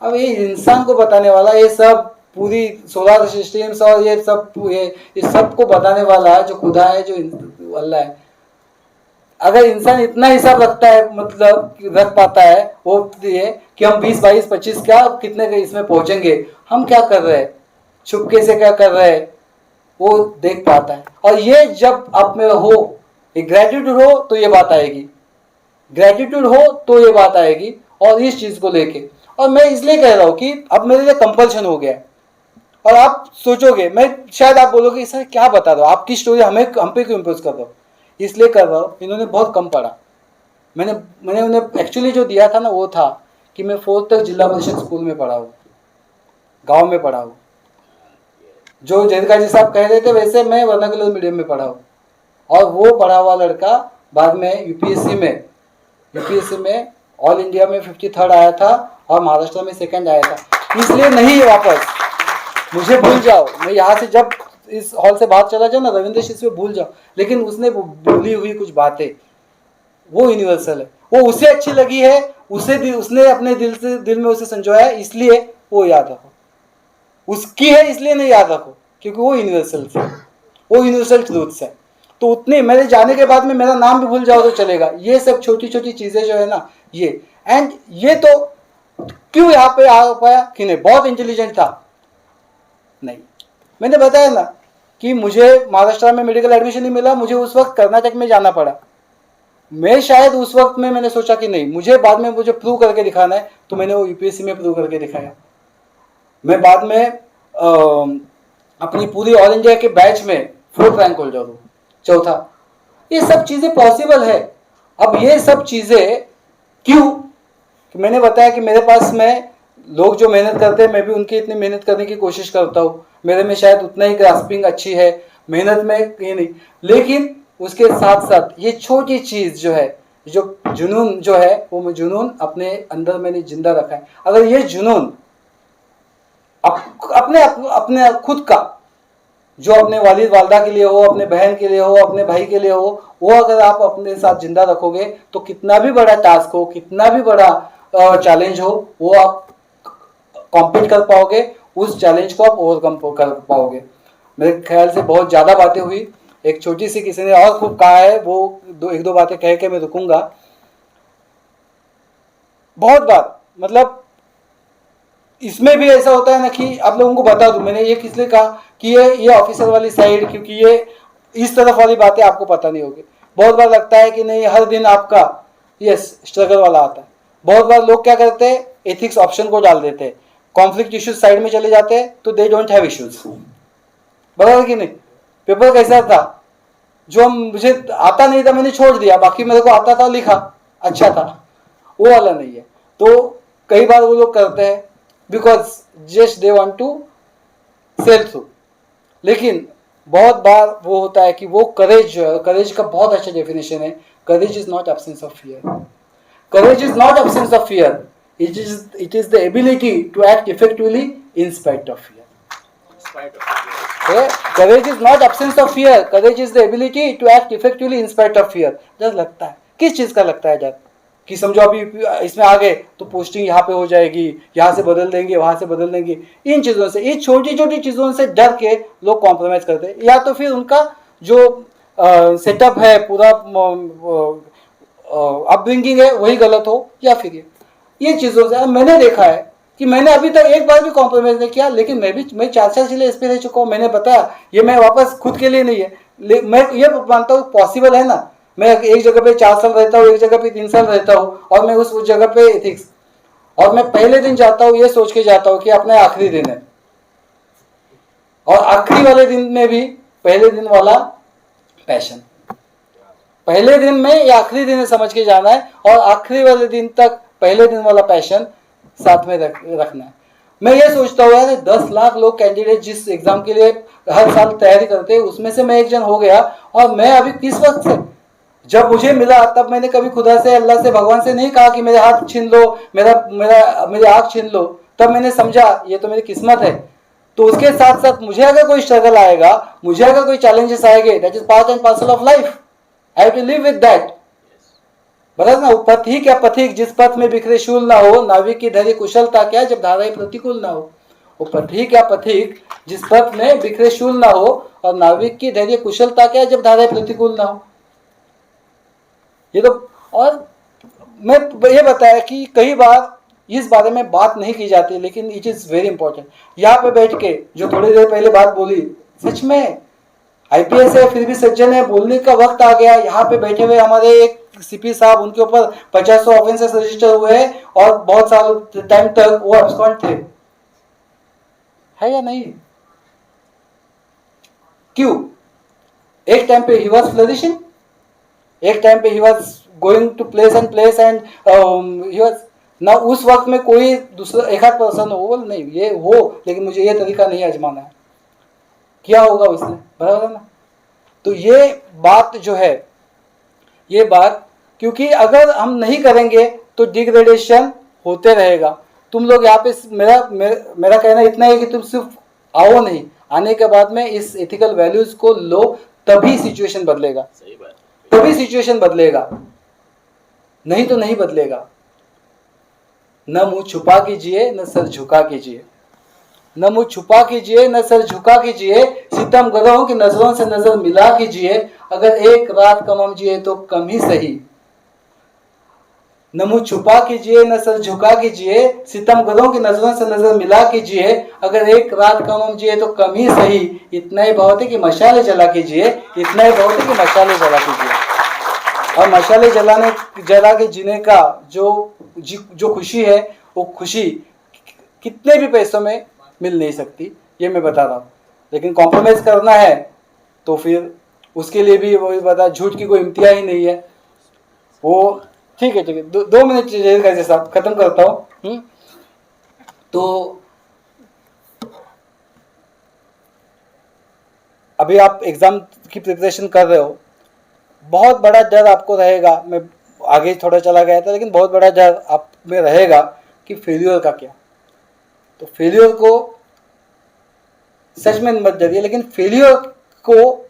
S1: अब ये इंसान को बताने वाला, ये सब पूरी सोलर सिस्टम्स और ये सब को बताने वाला जो खुदा है, जो अल्लाह है। अगर इंसान इतना हिसाब रखता है, मतलब रख पाता है, वो ये कि हम 20, 22, 25 क्या कितने इसमें पहुंचेंगे, हम क्या कर रहे हैं, छुपके से क्या कर रहे हैं, वो देख पाता है। और ये जब आप में हो, ग्रेटिट्यूड हो तो ये बात आएगी, ग्रेटिट्यूड हो तो ये बात आएगी। और इस चीज को लेके, और मैं इसलिए कह रहा हूं कि अब मेरे लिए कंपल्शन हो गया है। और आप सोचोगे, मैं शायद आप बोलोगे सर क्या बता दो, आपकी स्टोरी हम पे क्यों इम्पोज कर रहा हूँ, इसलिए कर रहा हूँ, इन्होंने बहुत कम पढ़ा। मैंने उन्हें एक्चुअली जो दिया था ना, वो था कि मैं 4th तक जिला परिषद स्कूल में पढ़ा हूँ, गाँव में पढ़ा हूँ। जो जयदका जी साहब कह रहे थे वैसे मैं वर्नाकुलर मीडियम में पढ़ा हूँ। और वो पढ़ा हुआ लड़का बाद में यूपीएससी में ऑल इंडिया में 53rd आया था और महाराष्ट्र में 2nd आया था। इसलिए नहीं वापस मुझे भूल जाओ, मैं यहाँ से जब इस हॉल से बाहर चला जाओ ना, रविंद्र शिष्य भूल जाओ, लेकिन उसने बोली हुई कुछ बातें वो यूनिवर्सल है, वो उसे अच्छी लगी है, उसने अपने दिल में उसे संजोया है, इसलिए वो याद रखो। उसकी है इसलिए नहीं याद रखो, क्योंकि वो यूनिवर्सल से, वो यूनिवर्सल ट्रूथ्स है। तो उतने मेरे जाने के बाद में मेरा नाम भी भूल जाओ तो चलेगा। ये सब छोटी छोटी चीजें जो है ना, ये एंड ये तो क्यों यहाँ पे आ पाया कि नहीं बहुत इंटेलिजेंट था, नहीं। मैंने बताया ना कि मुझे महाराष्ट्र में मेडिकल एडमिशन नहीं मिला, मुझे उस वक्त कर्नाटक में जाना पड़ा। मैं शायद उस वक्त में मैंने सोचा कि नहीं, मुझे बाद में मुझे प्रूव करके दिखाना है, तो मैंने वो यूपीएससी में प्रूव करके दिखाया। मैं बाद में अपनी पूरी ऑल इंडिया के बैच में 4th रैंक हो जाऊँ, 4था। ये सब चीजें पॉसिबल है। अब ये सब चीजें क्यों, कि मैंने बताया कि मेरे पास में लोग जो मेहनत करते हैं, मैं भी उनकी इतनी मेहनत करने की कोशिश करता हूँ। मेरे में शायद उतना ही ग्रास्पिंग अच्छी है, मेहनत में ये नहीं, लेकिन उसके साथ साथ ये छोटी चीज जो है, जो जुनून जो है, वो जुनून अपने अंदर मैंने जिंदा रखा है। अगर ये जुनून अपने खुद का, जो अपने वालिद वालदा के लिए हो, अपने बहन के लिए हो, अपने भाई के लिए हो, वो अगर आप अपने साथ जिंदा रखोगे तो कितना भी बड़ा टास्क हो, कितना भी बड़ा चैलेंज हो, वो आप कॉम्पीट कर पाओगे, उस चैलेंज को आप ओवरकम कर पाओगे। मेरे ख्याल से बहुत ज़्यादा बातें हुई, एक छोटी सी किसी ने और खूब कहा है, वो एक दो बातें कह के मैं रुकूंगा। बहुत बात, मतलब इसमें भी ऐसा होता है ना कि आप लोगों को बता दूं, मैंने ये किसलिए कहा कि ये ऑफिसर वाली साइड, क्योंकि ये इस तरफ वाली बातें आपको पता नहीं होगी। बहुत बार लगता है कि नहीं हर दिन आपका यस स्ट्रगल वाला आता है। बहुत बार लोग क्या करते हैं, एथिक्स ऑप्शन को डाल देते हैं, कॉन्फ्लिक्ट इश्यूज साइड में चले जाते हैं, तो दे डोंट हैव इश्यूज। बराबर कि नहीं? पेपर कैसा था, जो मुझे आता नहीं था मैंने छोड़ दिया, बाकी मेरे को आता था लिखा, अच्छा था, वो वाला नहीं है। तो कई बार वो लोग करते हैं because just they want to sell through. लेकिन बहुत बार वो होता है कि वो करेज जो है, करेज का बहुत अच्छा डेफिनेशन है, courage is not absence of fear. Courage is not absence of fear, it is the ability to act effectively in spite of fear. Courage is not absence of fear, courage is the ability to act effectively in spite of fear. डर लगता है, किस चीज का लगता है डर? कि समझो अभी इसमें आ गए तो पोस्टिंग यहाँ पे हो जाएगी, यहाँ से बदल देंगे, वहां से बदल देंगे, इन चीजों से, इन छोटी छोटी चीजों से डर के लोग कॉम्प्रोमाइज करते हैं। या तो फिर उनका जो सेटअप है पूरा अपब्रिंगिंग है वही गलत हो, या फिर ये चीजों से मैंने देखा है कि मैंने अभी तक एक बार भी कॉम्प्रोमाइज नहीं किया। लेकिन मैं 4 जिले इस पे रह चुका हूँ, मैंने बताया ये मैं वापस खुद के लिए नहीं है, मैं ये मानता हूँ पॉसिबल है ना। मैं एक जगह पे 4 साल रहता हूँ, एक जगह पे 3 साल रहता हूँ, और मैं उस जगह पे एथिक्स, और मैं पहले दिन जाता हूँ ये सोच के जाता हूँ कि अपना आखिरी दिन है, और आखिरी वाले दिन में भी पहले दिन वाला पैशन, पहले दिन में या आखिरी दिन समझ के जाना है, और आखिरी वाले दिन तक पहले दिन वाला पैशन साथ में रखना है। मैं ये सोचता हूँ यार 10 लाख लोग कैंडिडेट जिस एग्जाम के लिए हर साल तैयारी करते हैं उसमें से मैं एक जन हो गया, और मैं अभी किस वक्त से, जब मुझे मिला तब मैंने कभी खुदा से, अल्लाह से, भगवान से नहीं कहा कि मेरे हाथ छीन लो, मेरी आँख छीन लो। तब मैंने समझा ये तो मेरी किस्मत है। तो उसके साथ साथ मुझे अगर कोई स्ट्रगल आएगा, मुझे अगर कोई चैलेंजेस आएंगे, that is part and parcel of life, I have to live with that. बता ना, पथिक क्या पथिक जिस पथ में बिखरे शूल ना हो, नाविक की धैर्य कुशलता क्या जब धाराएं प्रतिकूल ना हो। वो पथिक क्या पथिक जिस पथ में बिखरे शूल ना हो, और नाविक की धैर्य कुशलता क्या जब धाराएं प्रतिकूल ना हो। ये तो, और मैं ये बताया कि कई बार इस बारे में बात नहीं की जाती, लेकिन इट इज वेरी इंपॉर्टेंट। यहाँ पे बैठ के जो थोड़ी देर पहले बात बोली, सच में आईपीएस है फिर भी सज्जन है, बोलने का वक्त आ गया। यहाँ पे बैठे हुए हमारे एक सीपी साहब, उनके ऊपर 50 ऑफेंसेस रजिस्टर हुए हैं और बहुत साल टाइम तक वो अब्सकॉन्ड थे, है या नहीं? क्यों? एक टाइम पे ही वॉज फ्लरिशिंग, एक टाइम पे he was going to place and he was ना। उस वक्त में कोई दूसरा एक आध पर्सन हो, नहीं ये हो, लेकिन मुझे ये तरीका नहीं आजमाना है, क्या होगा उसने, बराबर ना? तो ये बात जो है, ये बात, क्योंकि अगर हम नहीं करेंगे तो डिग्रेडेशन होते रहेगा। तुम लोग यहाँ पे, मेरा कहना इतना है कि तुम सिर्फ आओ नहीं, आने के बाद में इस एथिकल वैल्यूज को लो, तभी सिचुएशन बदलेगा।
S2: सही बात,
S1: तभी सिचुएशन बदलेगा, नहीं तो नहीं बदलेगा। न मुंह छुपा कीजिए न सर झुका कीजिए, न मुंह छुपा कीजिए न सर झुका कीजिए, सितमगरों की नजरों से नजर मिला कीजिए, अगर एक रात कम जिए तो कम ही सही। न मुंह छुपा कीजिए न सर झुका कीजिए, सितमगरों की नजरों से नजर मिला कीजिए, अगर एक रात कम जिए तो कम ही सही। इतना ही बहुत है कि मशाले जला कीजिए, इतना ही बहुत है कि मशाले जला कीजिए। और मशाले जला के जीने का जो खुशी है, वो खुशी कितने भी पैसों में मिल नहीं सकती, ये मैं बता रहा हूँ। लेकिन कॉम्प्रोमाइज करना है तो फिर उसके लिए भी वही बता, झूठ की कोई इम्तिया ही नहीं है वो। ठीक है, 2 मिनट कैसे साहब खत्म करता हूँ। तो अभी आप एग्जाम की प्रिपरेशन कर रहे हो, बहुत बड़ा डर आपको रहेगा, मैं आगे थोड़ा चला गया था, लेकिन बहुत बड़ा डर आप में रहेगा कि फेल्यूर का क्या। तो फेल्यूर को सच में मत डरिए, लेकिन फेल्यूर को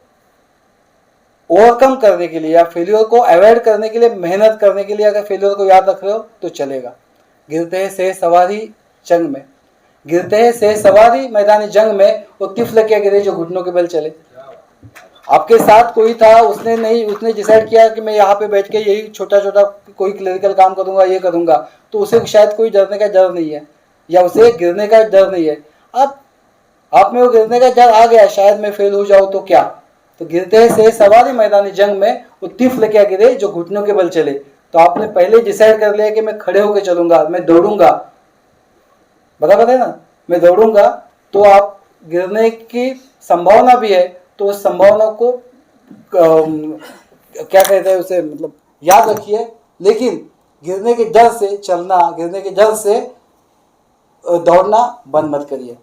S1: ओवरकम करने के लिए या फेल्यूर को अवॉइड करने के लिए मेहनत करने के लिए अगर फेल्यूर को याद रख रहे हो तो चलेगा। गिरते हैं से सवारी जंग में, गिरते हैं से सवारी मैदानी जंग में, वो तिफल क्या गिरे जो घुटनों के बल चले। आपके साथ कोई था, उसने डिसाइड किया कि मैं यहाँ पे बैठ के यही छोटा छोटा कोई क्लरिकल काम करूंगा, ये करूंगा, तो उसे शायद कोई डरने का डर नहीं है, या उसे गिरने का डर नहीं है। आप में वो गिरने का डर आ गया, शायद मैं फेल हो जाऊं तो क्या। तो गिरते से सवारी मैदानी जंग में, वो तिफल क्या गिरे जो घुटनों के बल चले। तो आपने पहले डिसाइड कर लिया कि मैं खड़े होकर चलूंगा, मैं दौड़ूंगा, बराबर है ना, मैं दौड़ूंगा, तो आप गिरने की संभावना भी है, तो उस संभावना को क्या कहते हैं उसे, मतलब याद रखिए। लेकिन गिरने के डर से चलना, गिरने के डर से दौड़ना बंद मत करिए।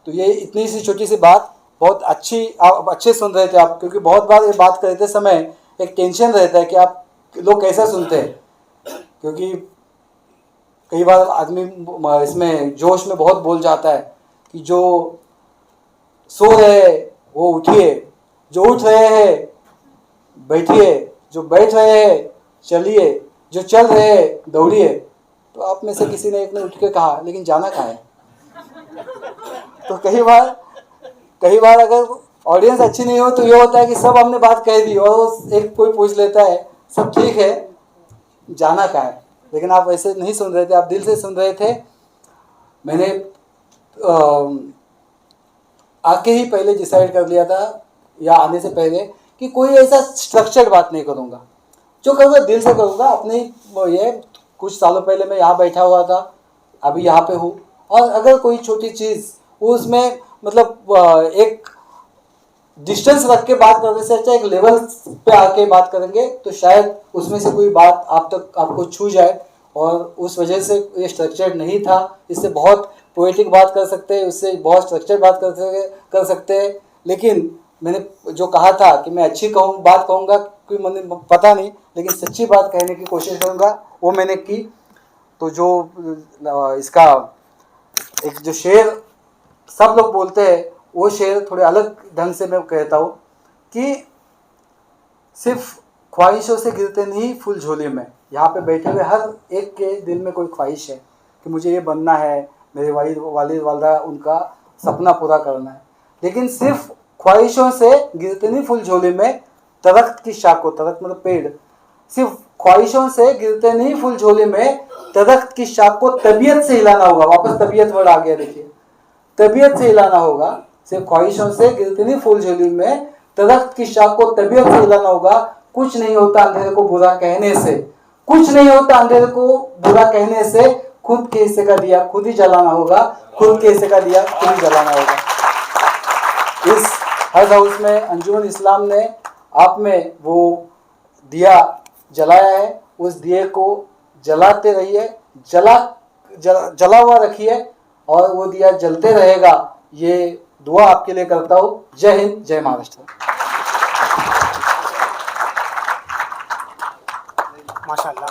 S1: तो ये इतनी सी छोटी सी बात, बहुत अच्छी, आप अच्छे सुन रहे थे आप, क्योंकि बहुत बार ये बात करते समय एक टेंशन रहता है कि आप लोग कैसा सुनते हैं, क्योंकि कई बार आदमी इसमें जोश में बहुत बोल जाता है कि जो सो रहे हैं वो उठिए, जो उठ रहे हैं बैठिए, जो बैठ रहे हैं चलिए, जो चल रहे हैं दौड़िए। तो आप में से किसी ने एक ने उठ के कहा, लेकिन जाना कहाँ है? तो कई बार अगर ऑडियंस अच्छी नहीं हो तो ये होता है कि सब हमने बात कह दी और एक कोई पूछ लेता है सब ठीक है, जाना कहाँ है? लेकिन आप ऐसे नहीं सुन रहे थे, आप दिल से सुन रहे थे। मैंने आके ही पहले डिसाइड कर लिया था, या आने से पहले, कि कोई ऐसा स्ट्रक्चर्ड बात नहीं करूँगा, जो करूँगा दिल से करूँगा। अपने ये कुछ सालों पहले मैं यहाँ बैठा हुआ था, अभी यहाँ पे हूँ, और अगर कोई छोटी चीज़ उसमें मतलब एक डिस्टेंस रख के बात करने से अच्छा एक लेवल पे आके बात करेंगे, तो शायद उसमें से कोई बात आप तक आपको छू जाए और उस वजह से ये स्ट्रक्चर्ड नहीं था। इससे बहुत पोएटिक बात कर सकते हैं, उससे बहुत स्ट्रक्चर्ड बात कर सकते हैं। लेकिन मैंने जो कहा था कि मैं अच्छी बात कहूँगा, क्योंकि मुझे पता नहीं, लेकिन सच्ची बात कहने की कोशिश करूँगा, वो मैंने की। तो जो इसका एक जो शेर सब लोग बोलते हैं, वो शेर थोड़े अलग ढंग से मैं कहता हूँ कि सिर्फ ख्वाहिशों से गिरते नहीं फूल झोले में। यहाँ पे बैठे हुए हर एक के दिल में कोई ख्वाहिश है कि मुझे ये बनना है, मेरे वालिद वालदा उनका सपना पूरा करना है। लेकिन सिर्फ ख्वाहिशों से गिरते नहीं फूल झोले में, दरख्त की शाखों, दरख्त मतलब पेड़, सिर्फ ख्वाहिशों से गिरते नहीं फूल झोले में, दरख्त की शाख को तबीयत से हिलाना होगा। वापस तबीयत वर्ड आ गया, देखिए, तबीयत से हिलाना होगा। सिर्फ ख्वाहिशों से गिरते नहीं फूल झोले में, दरख्त की शाख को तबीयत से हिलाना होगा। कुछ नहीं होता अंधेरे को बुरा कहने से, कुछ नहीं होता अंधेरे को बुरा कहने से, खुद के हिस्से का दिया खुद ही जलाना होगा, खुद के हिस्से का दिया खुद ही जलाना होगा। इस हज हाउस में अंजुमन इस्लाम ने आप में वो दिया जलाया है, उस दिए को जलाते रहिए, जला हुआ रखिए और वो दिया जलते रहेगा। ये दुआ आपके लिए करता हूँ। जय हिंद, जय महाराष्ट्र।
S2: माशाअल्लाह।